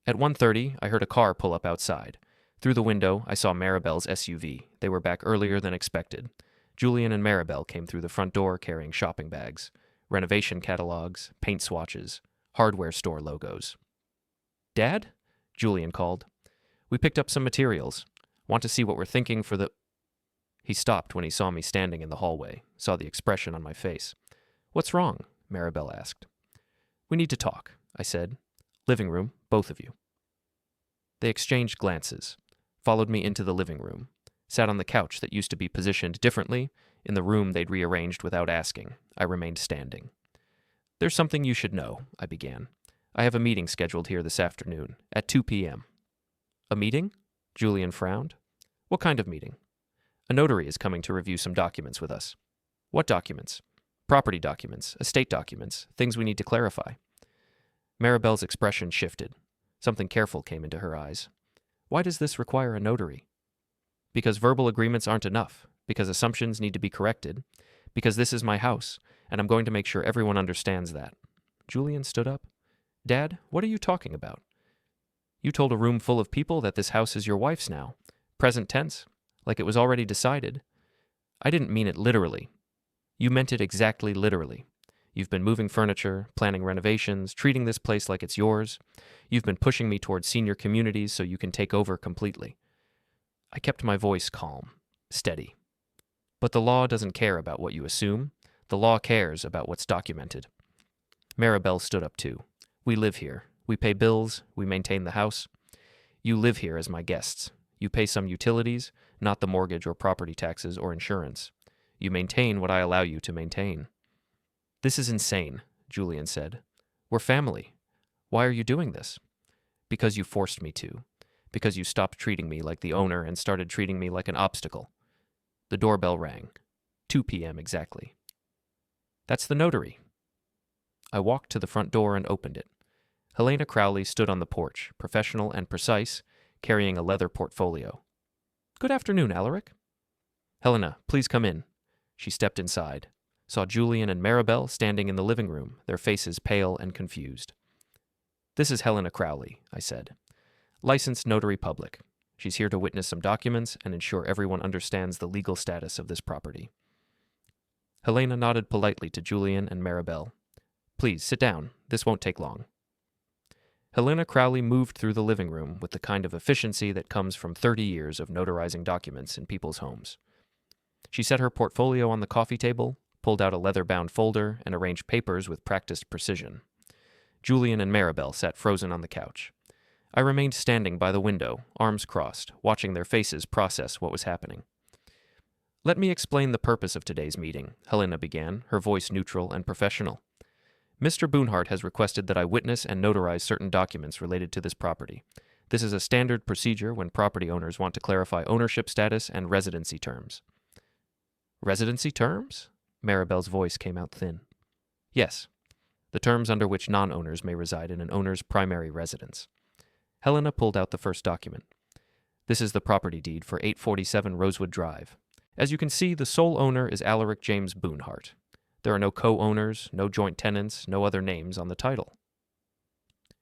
At 1:30, I heard a car pull up outside. Through the window, I saw Maribel's SUV. They were back earlier than expected. Julian and Maribel came through the front door carrying shopping bags, renovation catalogs, paint swatches, hardware store logos. "Dad?" Julian called. "We picked up some materials. Want to see what we're thinking for the..." He stopped when he saw me standing in the hallway, saw the expression on my face. "What's wrong?" Maribel asked. "We need to talk," I said. "Living room, both of you." They exchanged glances, followed me into the living room, sat on the couch that used to be positioned differently, in the room they'd rearranged without asking. I remained standing. There's something you should know, I began. I have a meeting scheduled here this afternoon, at 2 p.m. A meeting? Julian frowned. What kind of meeting? A notary is coming to review some documents with us. What documents? Property documents, estate documents, things we need to clarify. Maribel's expression shifted. Something careful came into her eyes. Why does this require a notary? Because verbal agreements aren't enough, because assumptions need to be corrected, because this is my house, and I'm going to make sure everyone understands that. Julian stood up. Dad, what are you talking about? You told a room full of people that this house is your wife's now. Present tense, like it was already decided. I didn't mean it literally. You meant it exactly literally. You've been moving furniture, planning renovations, treating this place like it's yours. You've been pushing me towards senior communities so you can take over completely. I kept my voice calm, steady. But the law doesn't care about what you assume. The law cares about what's documented. Maribel stood up too. We live here. We pay bills. We maintain the house. You live here as my guests. You pay some utilities, not the mortgage or property taxes or insurance. You maintain what I allow you to maintain. This is insane, Julian said. We're family. Why are you doing this? Because you forced me to. Because you stopped treating me like the owner and started treating me like an obstacle. The doorbell rang. 2 p.m. exactly. That's the notary. I walked to the front door and opened it. Helena Crowley stood on the porch, professional and precise, carrying a leather portfolio. Good afternoon, Alaric. Helena, please come in. She stepped inside, saw Julian and Maribel standing in the living room, their faces pale and confused. This is Helena Crowley, I said. Licensed notary public. She's here to witness some documents and ensure everyone understands the legal status of this property. Helena nodded politely to Julian and Maribel. Please, sit down. This won't take long. Helena Crowley moved through the living room with the kind of efficiency that comes from 30 years of notarizing documents in people's homes. She set her portfolio on the coffee table, pulled out a leather-bound folder, and arranged papers with practiced precision. Julian and Maribel sat frozen on the couch. I remained standing by the window, arms crossed, watching their faces process what was happening. Let me explain the purpose of today's meeting, Helena began, her voice neutral and professional. Mr. Boonehart has requested that I witness and notarize certain documents related to this property. This is a standard procedure when property owners want to clarify ownership status and residency terms. Residency terms? Maribel's voice came out thin. Yes, the terms under which non-owners may reside in an owner's primary residence. Helena pulled out the first document. This is the property deed for 847 Rosewood Drive. As you can see, the sole owner is Alaric James Boonehart. There are no co-owners, no joint tenants, no other names on the title.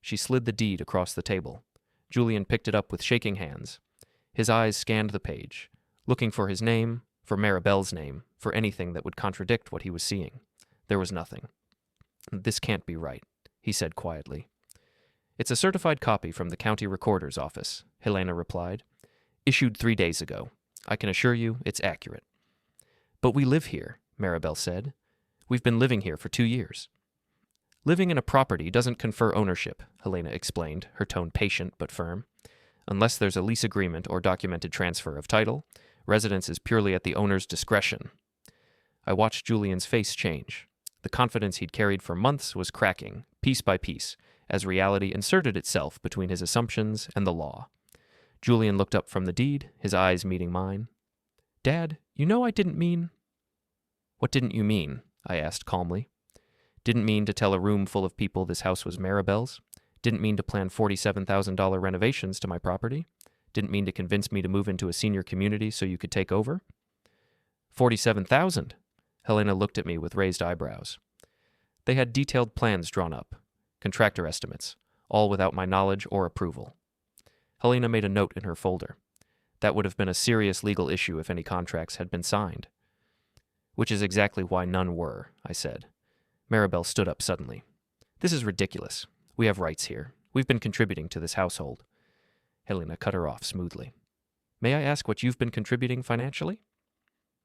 She slid the deed across the table. Julian picked it up with shaking hands. His eyes scanned the page, looking for his name, for Maribel's name, for anything that would contradict what he was seeing. There was nothing. This can't be right, he said quietly. It's a certified copy from the county recorder's office, Helena replied. Issued 3 days ago. I can assure you it's accurate. But we live here, Maribel said. We've been living here for 2 years. Living in a property doesn't confer ownership, Helena explained, her tone patient but firm. Unless there's a lease agreement or documented transfer of title, residence is purely at the owner's discretion. I watched Julian's face change. The confidence he'd carried for months was cracking, piece by piece, as reality inserted itself between his assumptions and the law. Julian looked up from the deed, his eyes meeting mine. Dad, you know I didn't mean... What didn't you mean? I asked calmly. Didn't mean to tell a room full of people this house was Maribel's. Didn't mean to plan $47,000 renovations to my property. Didn't mean to convince me to move into a senior community so you could take over. 47,000. Helena looked at me with raised eyebrows. They had detailed plans drawn up, contractor estimates, all without my knowledge or approval. Helena made a note in her folder. That would have been a serious legal issue if any contracts had been signed. Which is exactly why none were, I said. Maribel stood up suddenly. This is ridiculous. We have rights here. We've been contributing to this household. Helena cut her off smoothly. May I ask what you've been contributing financially?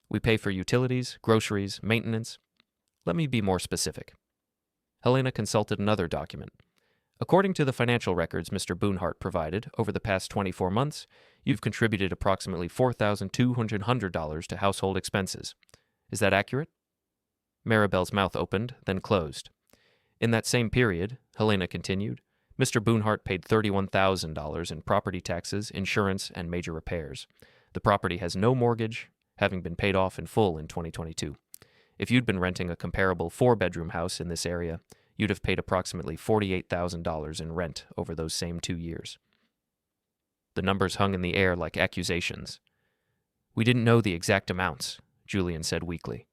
We pay for utilities, groceries, maintenance. Let me be more specific. Helena consulted another document. According to the financial records Mr. Boonehart provided, over the past 24 months, you've contributed approximately $4,200 to household expenses. Is that accurate? Maribel's mouth opened, then closed. In that same period, Helena continued, Mr. Boonehart paid $31,000 in property taxes, insurance, and major repairs. The property has no mortgage, having been paid off in full in 2022. If you'd been renting a comparable 4-bedroom house in this area, you'd have paid approximately $48,000 in rent over those same 2 years. The numbers hung in the air like accusations. We didn't know the exact amounts, Julian said weakly.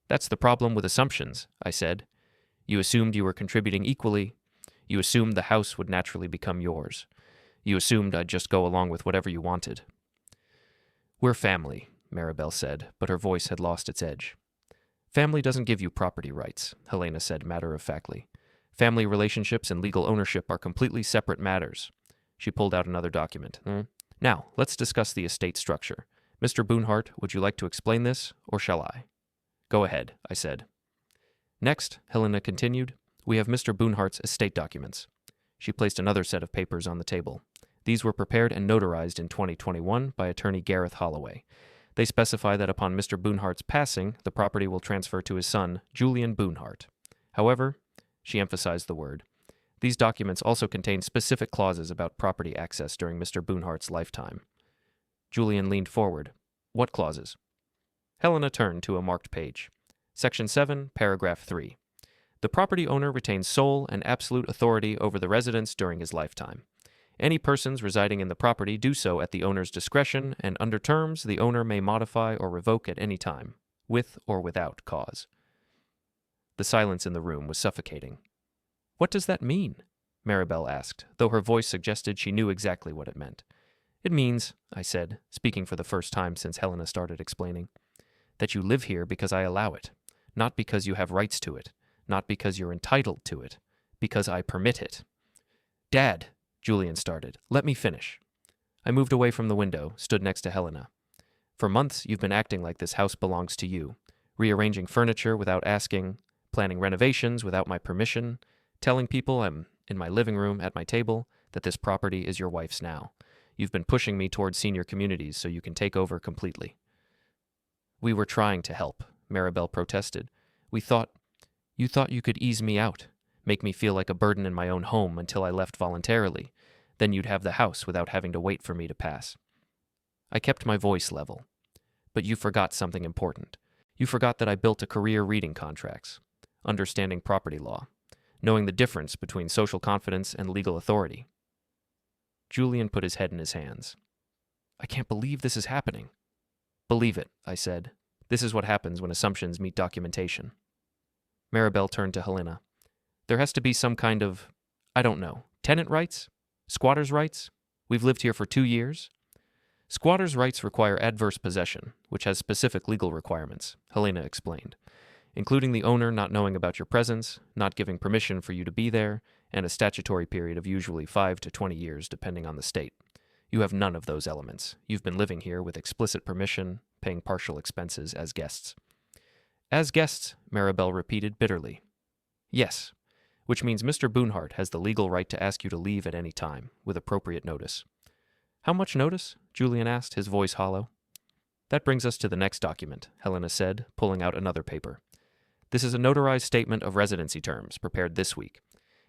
That's the problem with assumptions, I said. You assumed you were contributing equally. You assumed the house would naturally become yours. You assumed I'd just go along with whatever you wanted. We're family, Maribel said, but her voice had lost its edge. Family doesn't give you property rights, Helena said matter-of-factly. Family relationships and legal ownership are completely separate matters. She pulled out another document. Now, let's discuss the estate structure. Mr. Boonehart, would you like to explain this, or shall I? Go ahead, I said. Next, Helena continued, we have Mr. Boonhart's estate documents. She placed another set of papers on the table. These were prepared and notarized in 2021 by attorney Gareth Holloway. They specify that upon Mr. Boonhart's passing, the property will transfer to his son, Julian Boonehart. However, she emphasized the word, these documents also contain specific clauses about property access during Mr. Boonhart's lifetime. Julian leaned forward. What clauses? Helena turned to a marked page. Section 7, paragraph 3. The property owner retains sole and absolute authority over the residence during his lifetime. Any persons residing in the property do so at the owner's discretion, and under terms the owner may modify or revoke at any time, with or without cause. The silence in the room was suffocating. What does that mean? Maribel asked, though her voice suggested she knew exactly what it meant. It means, I said, speaking for the first time since Helena started explaining, that you live here because I allow it, not because you have rights to it, not because you're entitled to it, because I permit it. Dad, Julian started, let me finish. I moved away from the window, stood next to Helena. For months, you've been acting like this house belongs to you, rearranging furniture without asking, planning renovations without my permission, telling people I'm in my living room at my table that this property is your wife's now. You've been pushing me towards senior communities so you can take over completely. We were trying to help, Maribel protested. You thought you could ease me out, make me feel like a burden in my own home until I left voluntarily. Then you'd have the house without having to wait for me to pass. I kept my voice level. But you forgot something important. You forgot that I built a career reading contracts, understanding property law, knowing the difference between social confidence and legal authority. Julian put his head in his hands. I can't believe this is happening. Believe it, I said. This is what happens when assumptions meet documentation. Maribel turned to Helena. There has to be some kind of, I don't know, tenant rights? Squatters' rights? We've lived here for 2 years. Squatters' rights require adverse possession, which has specific legal requirements, Helena explained, including the owner not knowing about your presence, not giving permission for you to be there, and a statutory period of usually 5 to 20 years depending on the state. You have none of those elements. You've been living here with explicit permission, paying partial expenses as guests. As guests, Maribel repeated bitterly. Yes, which means Mr. Boonehart has the legal right to ask you to leave at any time, with appropriate notice. How much notice? Julian asked, his voice hollow. That brings us to the next document, Helena said, pulling out another paper. This is a notarized statement of residency terms, prepared this week.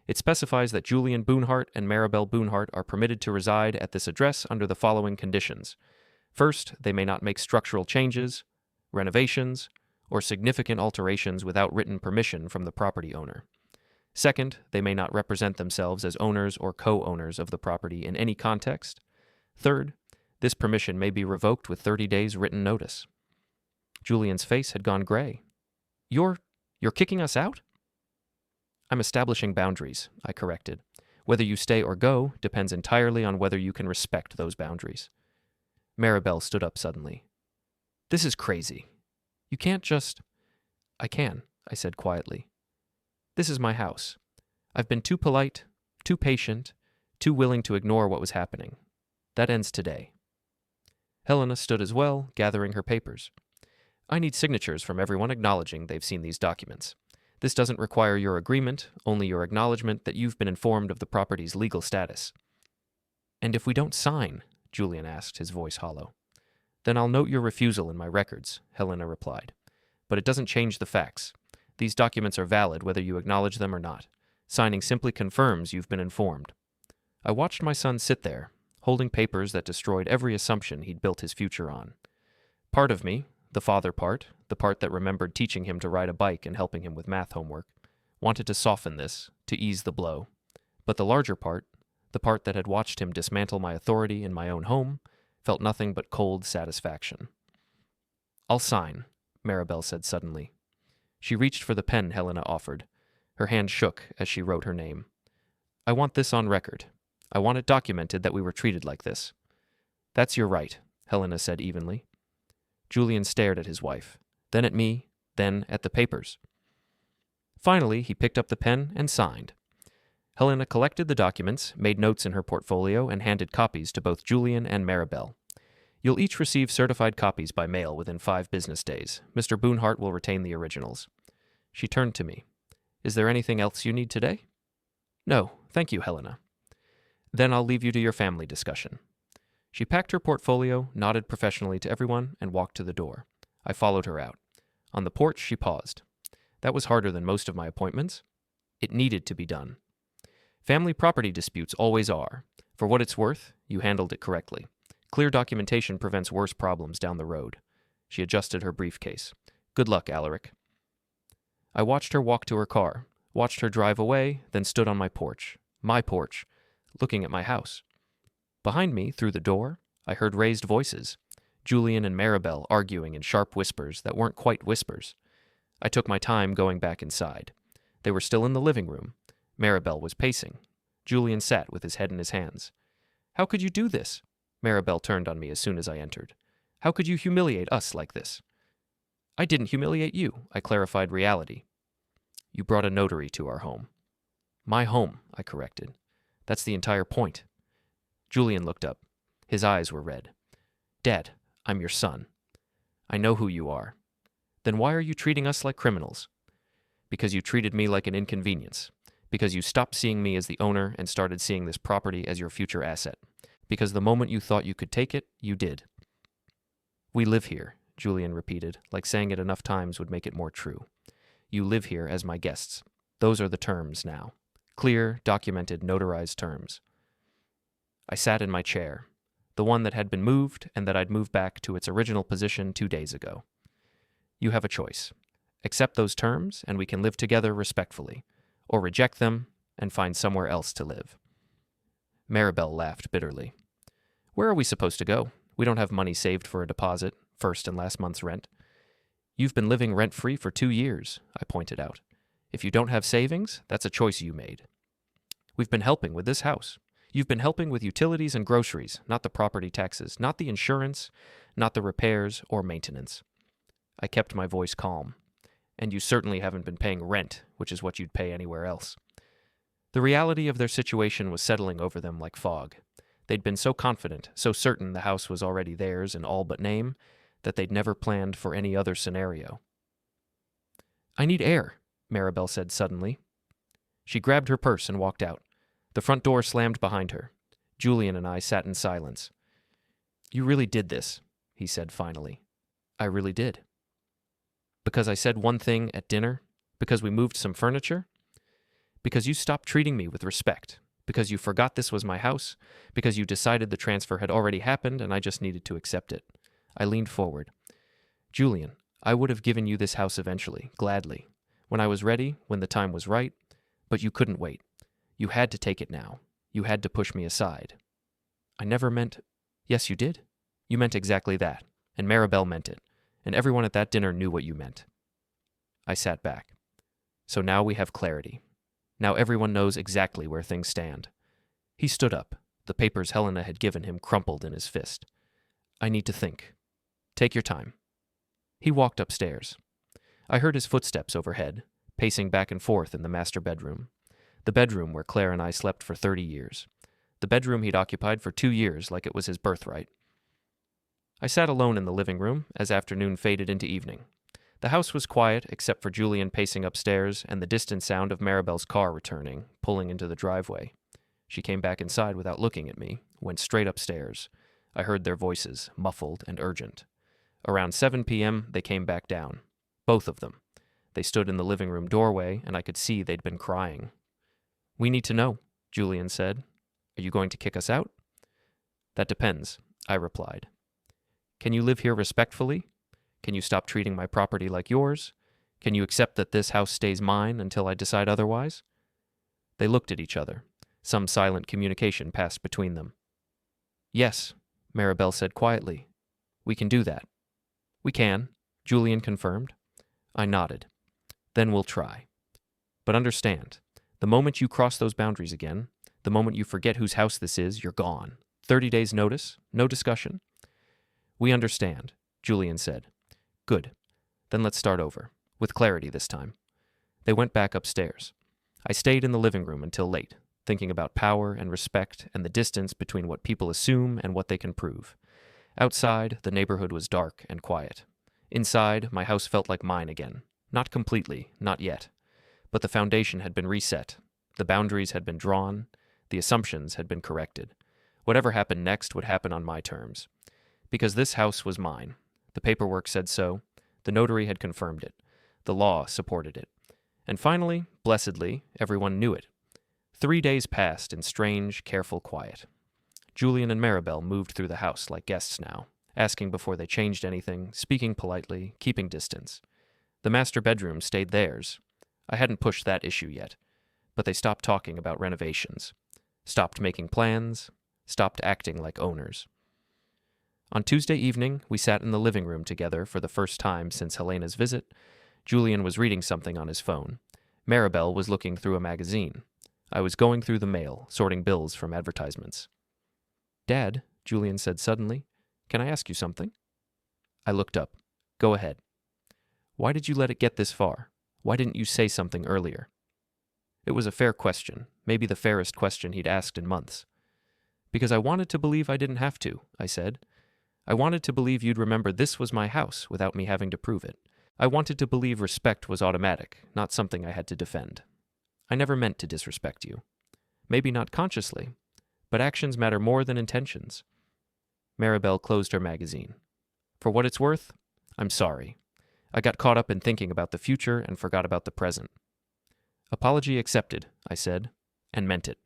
It specifies that Julian Boonehart and Maribel Boonehart are permitted to reside at this address under the following conditions. First, they may not make structural changes, renovations, or significant alterations without written permission from the property owner. Second, they may not represent themselves as owners or co-owners of the property in any context. Third, this permission may be revoked with 30 days written notice. Julian's face had gone gray. You're kicking us out? I'm establishing boundaries, I corrected. Whether you stay or go depends entirely on whether you can respect those boundaries. Maribel stood up suddenly. This is crazy. You can't just... I can, I said quietly. This is my house. I've been too polite, too patient, too willing to ignore what was happening. That ends today. Helena stood as well, gathering her papers. I need signatures from everyone acknowledging they've seen these documents. This doesn't require your agreement, only your acknowledgement that you've been informed of the property's legal status. And if we don't sign, Julian asked, his voice hollow. Then I'll note your refusal in my records, Helena replied. But it doesn't change the facts. These documents are valid whether you acknowledge them or not. Signing simply confirms you've been informed." I watched my son sit there, holding papers that destroyed every assumption he'd built his future on. Part of me, the father part, the part that remembered teaching him to ride a bike and helping him with math homework, wanted to soften this, to ease the blow. But the larger part, the part that had watched him dismantle my authority in my own home, felt nothing but cold satisfaction. "I'll sign," Maribel said suddenly. She reached for the pen Helena offered. Her hand shook as she wrote her name. "I want this on record. I want it documented that we were treated like this." "That's your right," Helena said evenly. Julian stared at his wife, then at me, then at the papers. Finally, he picked up the pen and signed. Helena collected the documents, made notes in her portfolio, and handed copies to both Julian and Maribel. "You'll each receive certified copies by mail within 5 business days. Mr. Boonehart will retain the originals." She turned to me. "Is there anything else you need today?" "No, thank you, Helena." "Then I'll leave you to your family discussion." She packed her portfolio, nodded professionally to everyone, and walked to the door. I followed her out. On the porch, she paused. That was harder than most of my appointments. It needed to be done. Family property disputes always are. For what it's worth, you handled it correctly. Clear documentation prevents worse problems down the road. She adjusted her briefcase. "Good luck, Alaric." I watched her walk to her car, watched her drive away, then stood on my porch, looking at my house. Behind me, through the door, I heard raised voices, Julian and Maribel arguing in sharp whispers that weren't quite whispers. I took my time going back inside. They were still in the living room. Maribel was pacing. Julian sat with his head in his hands. "How could you do this?" Maribel turned on me as soon as I entered. "How could you humiliate us like this?" "I didn't humiliate you," I clarified reality. "You brought a notary to our home." "My home," I corrected. "That's the entire point." Julian looked up. His eyes were red. "Dad, I'm your son. I know who you are. Then why are you treating us like criminals?" "Because you treated me like an inconvenience. Because you stopped seeing me as the owner and started seeing this property as your future asset. Because the moment you thought you could take it, you did." "We live here," Julian repeated, like saying it enough times would make it more true. "You live here as my guests. Those are the terms now. Clear, documented, notarized terms." I sat in my chair, the one that had been moved and that I'd moved back to its original position 2 days ago. "You have a choice. Accept those terms and we can live together respectfully, or reject them and find somewhere else to live." Maribel laughed bitterly. "Where are we supposed to go? We don't have money saved for a deposit, first and last month's rent." "You've been living rent-free for 2 years," I pointed out. "If you don't have savings, that's a choice you made. We've been helping with this house. You've been helping with utilities and groceries, not the property taxes, not the insurance, not the repairs or maintenance." I kept my voice calm. "And you certainly haven't been paying rent, which is what you'd pay anywhere else." The reality of their situation was settling over them like fog. They'd been so confident, so certain the house was already theirs in all but name, that they'd never planned for any other scenario. "I need air," Maribel said suddenly. She grabbed her purse and walked out. The front door slammed behind her. Julian and I sat in silence. "You really did this," he said finally. "I really did." "Because I said one thing at dinner? Because we moved some furniture? Because you stopped treating me with respect? Because you forgot this was my house? Because you decided the transfer had already happened and I just needed to accept it?" I leaned forward. "Julian, I would have given you this house eventually, gladly. When I was ready, when the time was right. But you couldn't wait. You had to take it now. You had to push me aside." "I never meant—" "Yes, you did. You meant exactly that. And Maribel meant it. And everyone at that dinner knew what you meant." I sat back. "So now we have clarity. Now everyone knows exactly where things stand." He stood up. The papers Helena had given him crumpled in his fist. "I need to think. Take your time." He walked upstairs. I heard his footsteps overhead, pacing back and forth in the master bedroom. The bedroom where Claire and I slept for 30 years. The bedroom he'd occupied for 2 years like it was his birthright. I sat alone in the living room as afternoon faded into evening. The house was quiet except for Julian pacing upstairs and the distant sound of Maribel's car returning, pulling into the driveway. She came back inside without looking at me, went straight upstairs. I heard their voices, muffled and urgent. Around 7 p.m., they came back down. Both of them. They stood in the living room doorway, and I could see they'd been crying. "We need to know," Julian said. "Are you going to kick us out?" "That depends," I replied. "Can you live here respectfully? Can you stop treating my property like yours? Can you accept that this house stays mine until I decide otherwise?" They looked at each other. Some silent communication passed between them. "Yes," Maribel said quietly. "We can do that." "We can," Julian confirmed. I nodded. "Then we'll try. But understand, the moment you cross those boundaries again, the moment you forget whose house this is, you're gone. 30 days notice, no discussion." "We understand," Julian said. "Good. Then let's start over, with clarity this time." They went back upstairs. I stayed in the living room until late, thinking about power and respect and the distance between what people assume and what they can prove. Outside, the neighborhood was dark and quiet. Inside, my house felt like mine again. Not completely, not yet. But the foundation had been reset. The boundaries had been drawn. The assumptions had been corrected. Whatever happened next would happen on my terms. Because this house was mine. The paperwork said so. The notary had confirmed it. The law supported it. And finally, blessedly, everyone knew it. 3 days passed in strange, careful quiet. Julian and Maribel moved through the house like guests now, asking before they changed anything, speaking politely, keeping distance. The master bedroom stayed theirs. I hadn't pushed that issue yet, but they stopped talking about renovations, stopped making plans, stopped acting like owners. On Tuesday evening, we sat in the living room together for the first time since Helena's visit. Julian was reading something on his phone. Maribel was looking through a magazine. I was going through the mail, sorting bills from advertisements. "Dad," Julian said suddenly, "can I ask you something?" I looked up. "Go ahead." "Why did you let it get this far? Why didn't you say something earlier?" It was a fair question, maybe the fairest question he'd asked in months. "Because I wanted to believe I didn't have to," I said. "I wanted to believe you'd remember this was my house without me having to prove it. I wanted to believe respect was automatic, not something I had to defend. I never meant to disrespect you. Maybe not consciously, but actions matter more than intentions." Maribel closed her magazine. "For what it's worth, I'm sorry. I got caught up in thinking about the future and forgot about the present." "Apology accepted," I said, and meant it.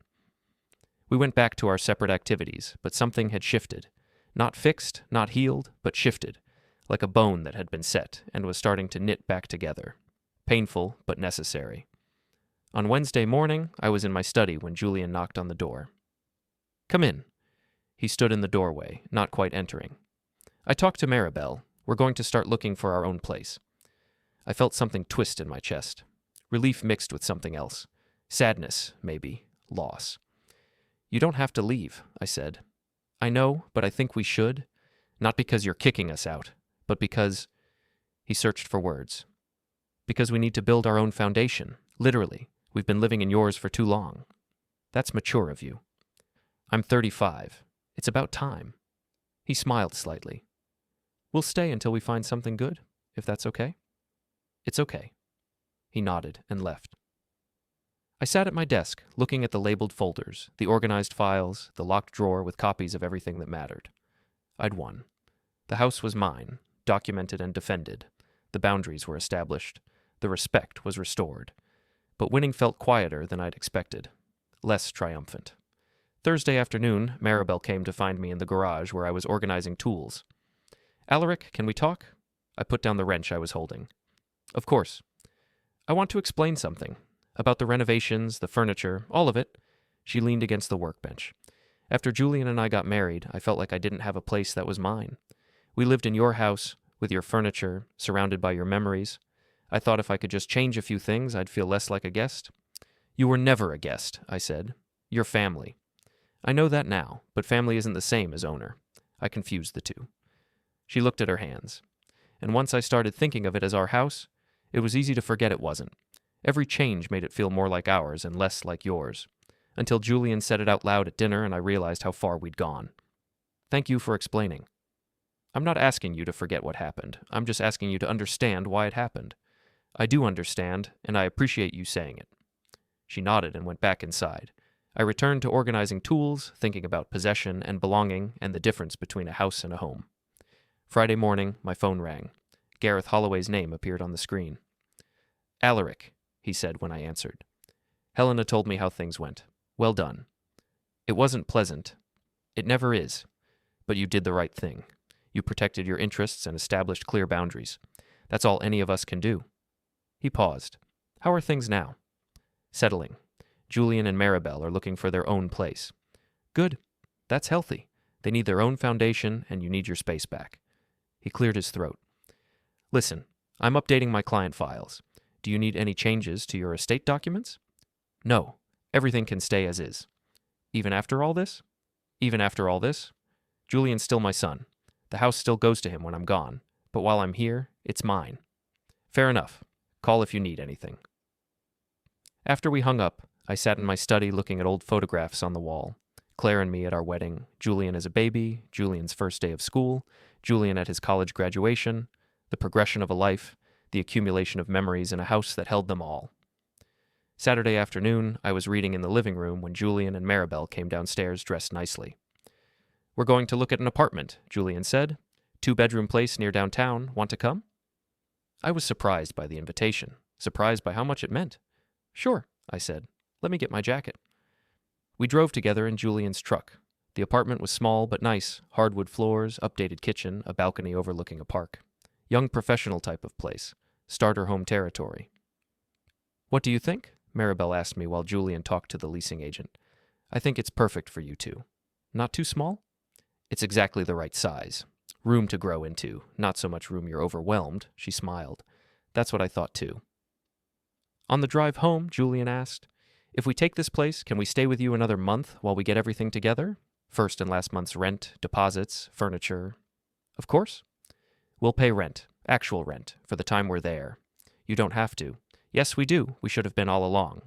We went back to our separate activities, but something had shifted. Not fixed, not healed, but shifted, like a bone that had been set and was starting to knit back together. Painful, but necessary. On Wednesday morning, I was in my study when Julian knocked on the door. "Come in." He stood in the doorway, not quite entering. "I talked to Maribel. We're going to start looking for our own place." I felt something twist in my chest. Relief mixed with something else. Sadness, maybe. Loss. "You don't have to leave," I said. "I know, but I think we should. Not because you're kicking us out, but because—" He searched for words. "Because we need to build our own foundation. Literally. We've been living in yours for too long. That's mature of you." "I'm 35. It's about time." He smiled slightly. "We'll stay until we find something good, if that's okay." "It's okay." He nodded and left. I sat at my desk, looking at the labeled folders, the organized files, the locked drawer with copies of everything that mattered. I'd won. The house was mine, documented and defended. The boundaries were established. The respect was restored. But winning felt quieter than I'd expected, less triumphant. Thursday afternoon, Maribel came to find me in the garage where I was organizing tools. "Alaric, can we talk?" I put down the wrench I was holding. "Of course." "I want to explain something. About the renovations, the furniture, all of it." She leaned against the workbench. "After Julian and I got married, I felt like I didn't have a place that was mine. We lived in your house, with your furniture, surrounded by your memories. I thought if I could just change a few things, I'd feel less like a guest." "You were never a guest," I said. "You're family." "I know that now, but family isn't the same as owner." I confused the two. She looked at her hands. And once I started thinking of it as our house, it was easy to forget it wasn't. Every change made it feel more like ours and less like yours. Until Julian said it out loud at dinner and I realized how far we'd gone. "Thank you for explaining." "I'm not asking you to forget what happened. I'm just asking you to understand why it happened." "I do understand, and I appreciate you saying it." She nodded and went back inside. I returned to organizing tools, thinking about possession and belonging and the difference between a house and a home. Friday morning, my phone rang. Gareth Holloway's name appeared on the screen. Alaric, he said when I answered. Helena told me how things went. Well done. It wasn't pleasant. It never is. But you did the right thing. You protected your interests and established clear boundaries. That's all any of us can do. He paused. How are things now? Settling. Julian and Maribel are looking for their own place. Good. That's healthy. They need their own foundation, and you need your space back. He cleared his throat. Listen, I'm updating my client files. Do you need any changes to your estate documents? No. Everything can stay as is. Even after all this? Even after all this? Julian's still my son. The house still goes to him when I'm gone, but while I'm here, it's mine. Fair enough. Call if you need anything. After we hung up, I sat in my study looking at old photographs on the wall. Claire and me at our wedding, Julian as a baby, Julian's first day of school, Julian at his college graduation, the progression of a life, the accumulation of memories in a house that held them all. Saturday afternoon, I was reading in the living room when Julian and Maribel came downstairs dressed nicely. We're going to look at an apartment, Julian said. 2-bedroom place near downtown. Want to come? I was surprised by the invitation, surprised by how much it meant. Sure, I said. Let me get my jacket. We drove together in Julian's truck. The apartment was small but nice, hardwood floors, updated kitchen, a balcony overlooking a park. Young professional type of place, starter home territory. What do you think? Maribel asked me while Julian talked to the leasing agent. I think it's perfect for you two. Not too small? It's exactly the right size. Room to grow into, not so much room you're overwhelmed, she smiled. That's what I thought too. On the drive home, Julian asked, if we take this place, can we stay with you another month while we get everything together? First and last month's rent, deposits, furniture. Of course. We'll pay rent, actual rent, for the time we're there. You don't have to. Yes, we do. We should have been all along.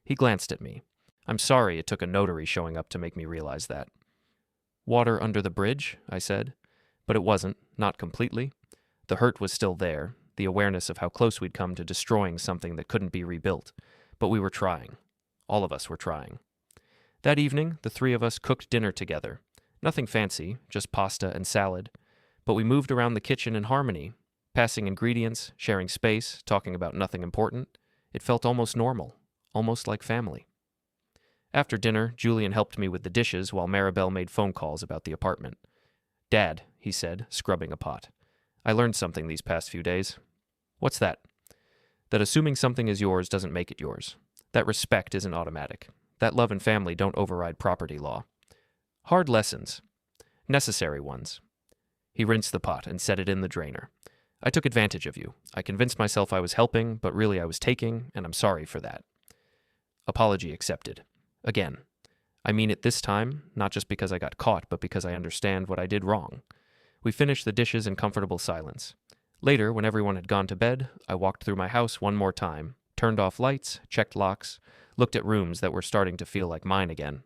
He glanced at me. I'm sorry it took a notary showing up to make me realize that. Water under the bridge, I said. But it wasn't, not completely. The hurt was still there, the awareness of how close we'd come to destroying something that couldn't be rebuilt. But we were trying. All of us were trying. That evening, the three of us cooked dinner together. Nothing fancy, just pasta and salad. But we moved around the kitchen in harmony, passing ingredients, sharing space, talking about nothing important. It felt almost normal, almost like family. After dinner, Julian helped me with the dishes while Maribel made phone calls about the apartment. Dad, he said, scrubbing a pot. I learned something these past few days. What's that? That assuming something is yours doesn't make it yours. That respect isn't automatic. That love and family don't override property law. Hard lessons. Necessary ones. He rinsed the pot and set it in the drainer. I took advantage of you. I convinced myself I was helping, but really I was taking, and I'm sorry for that. Apology accepted. Again. I mean it this time, not just because I got caught, but because I understand what I did wrong. We finished the dishes in comfortable silence. Later, when everyone had gone to bed, I walked through my house one more time, turned off lights, checked locks, looked at rooms that were starting to feel like mine again.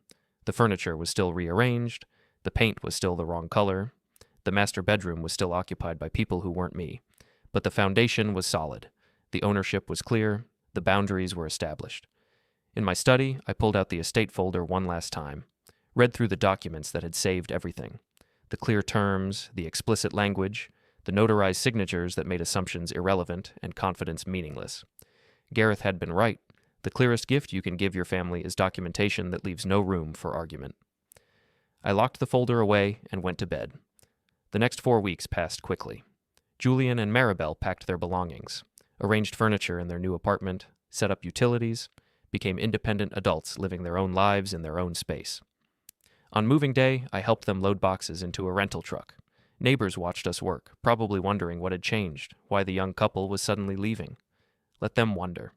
The furniture was still rearranged, the paint was still the wrong color, the master bedroom was still occupied by people who weren't me. But the foundation was solid. The ownership was clear, the boundaries were established. In my study, I pulled out the estate folder one last time, read through the documents that had saved everything. The clear terms, the explicit language, the notarized signatures that made assumptions irrelevant and confidence meaningless. Gareth had been right. The clearest gift you can give your family is documentation that leaves no room for argument. I locked the folder away and went to bed. The next 4 weeks passed quickly. Julian and Maribel packed their belongings, arranged furniture in their new apartment, set up utilities, became independent adults living their own lives in their own space. On moving day, I helped them load boxes into a rental truck. Neighbors watched us work, probably wondering what had changed, why the young couple was suddenly leaving. Let them wonder.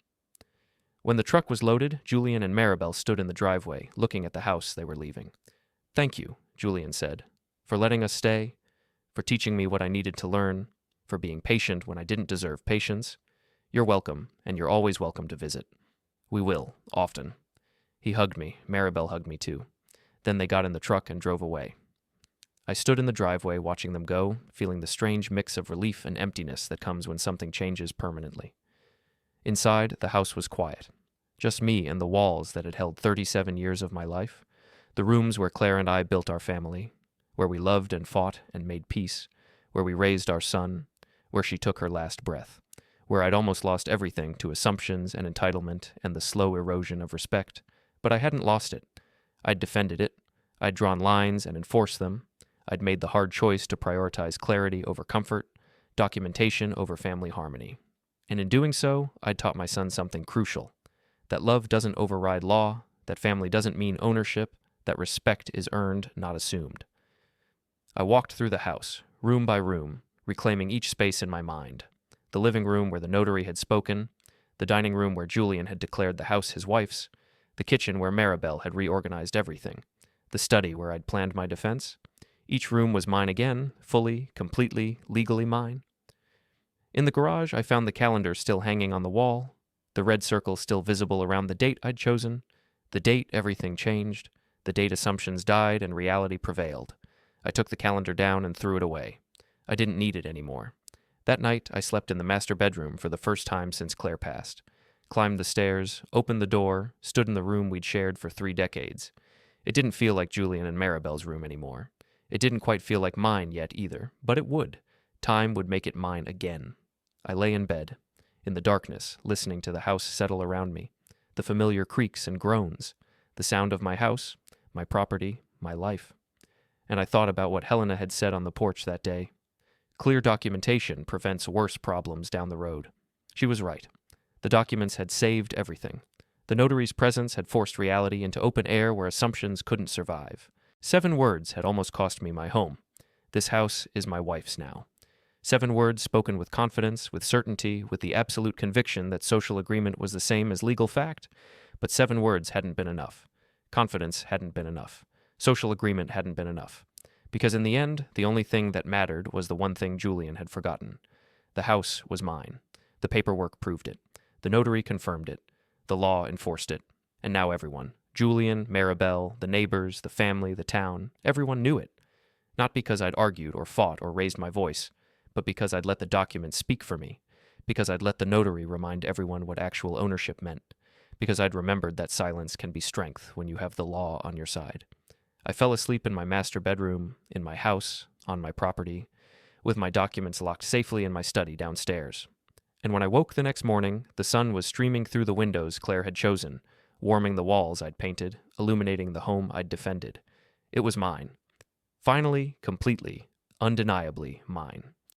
When the truck was loaded, Julian and Maribel stood in the driveway, looking at the house they were leaving. Thank you, Julian said, for letting us stay, for teaching me what I needed to learn, for being patient when I didn't deserve patience. You're welcome, and you're always welcome to visit. We will, often. He hugged me. Maribel hugged me too. Then they got in the truck and drove away. I stood in the driveway watching them go, feeling the strange mix of relief and emptiness that comes when something changes permanently. Inside, the house was quiet. Just me and the walls that had held 37 years of my life. The rooms where Claire and I built our family, where we loved and fought and made peace, where we raised our son, where she took her last breath, where I'd almost lost everything to assumptions and entitlement and the slow erosion of respect, but I hadn't lost it. I'd defended it. I'd drawn lines and enforced them. I'd made the hard choice to prioritize clarity over comfort, documentation over family harmony. And in doing so, I'd taught my son something crucial: that love doesn't override law, that family doesn't mean ownership, that respect is earned, not assumed. I walked through the house, room by room, reclaiming each space in my mind. The living room where the notary had spoken, the dining room where Julian had declared the house his wife's, the kitchen where Maribel had reorganized everything, the study where I'd planned my defense. Each room was mine again, fully, completely, legally mine. In the garage, I found the calendar still hanging on the wall, the red circle still visible around the date I'd chosen. The date everything changed, the date assumptions died and reality prevailed. I took the calendar down and threw it away. I didn't need it anymore. That night, I slept in the master bedroom for the first time since Claire passed. Climbed the stairs, opened the door, stood in the room we'd shared for 3 decades. It didn't feel like Julian and Maribel's room anymore. It didn't quite feel like mine yet either, but it would. Time would make it mine again. I lay in bed, in the darkness, listening to the house settle around me, the familiar creaks and groans, the sound of my house, my property, my life. And I thought about what Helena had said on the porch that day. Clear documentation prevents worse problems down the road. She was right. The documents had saved everything. The notary's presence had forced reality into open air where assumptions couldn't survive. 7 words had almost cost me my home. This house is my wife's now. 7 words spoken with confidence, with certainty, with the absolute conviction that social agreement was the same as legal fact. But 7 words hadn't been enough. Confidence hadn't been enough. Social agreement hadn't been enough. Because in the end, the only thing that mattered was the one thing Julian had forgotten. The house was mine. The paperwork proved it. The notary confirmed it. The law enforced it. And now everyone, Julian, Maribel, the neighbors, the family, the town, everyone knew it. Not because I'd argued or fought or raised my voice, but because I'd let the documents speak for me, because I'd let the notary remind everyone what actual ownership meant, because I'd remembered that silence can be strength when you have the law on your side. I fell asleep in my master bedroom, in my house, on my property, with my documents locked safely in my study downstairs. And when I woke the next morning, the sun was streaming through the windows Claire had chosen, warming the walls I'd painted, illuminating the home I'd defended. It was mine. Finally, completely, undeniably mine.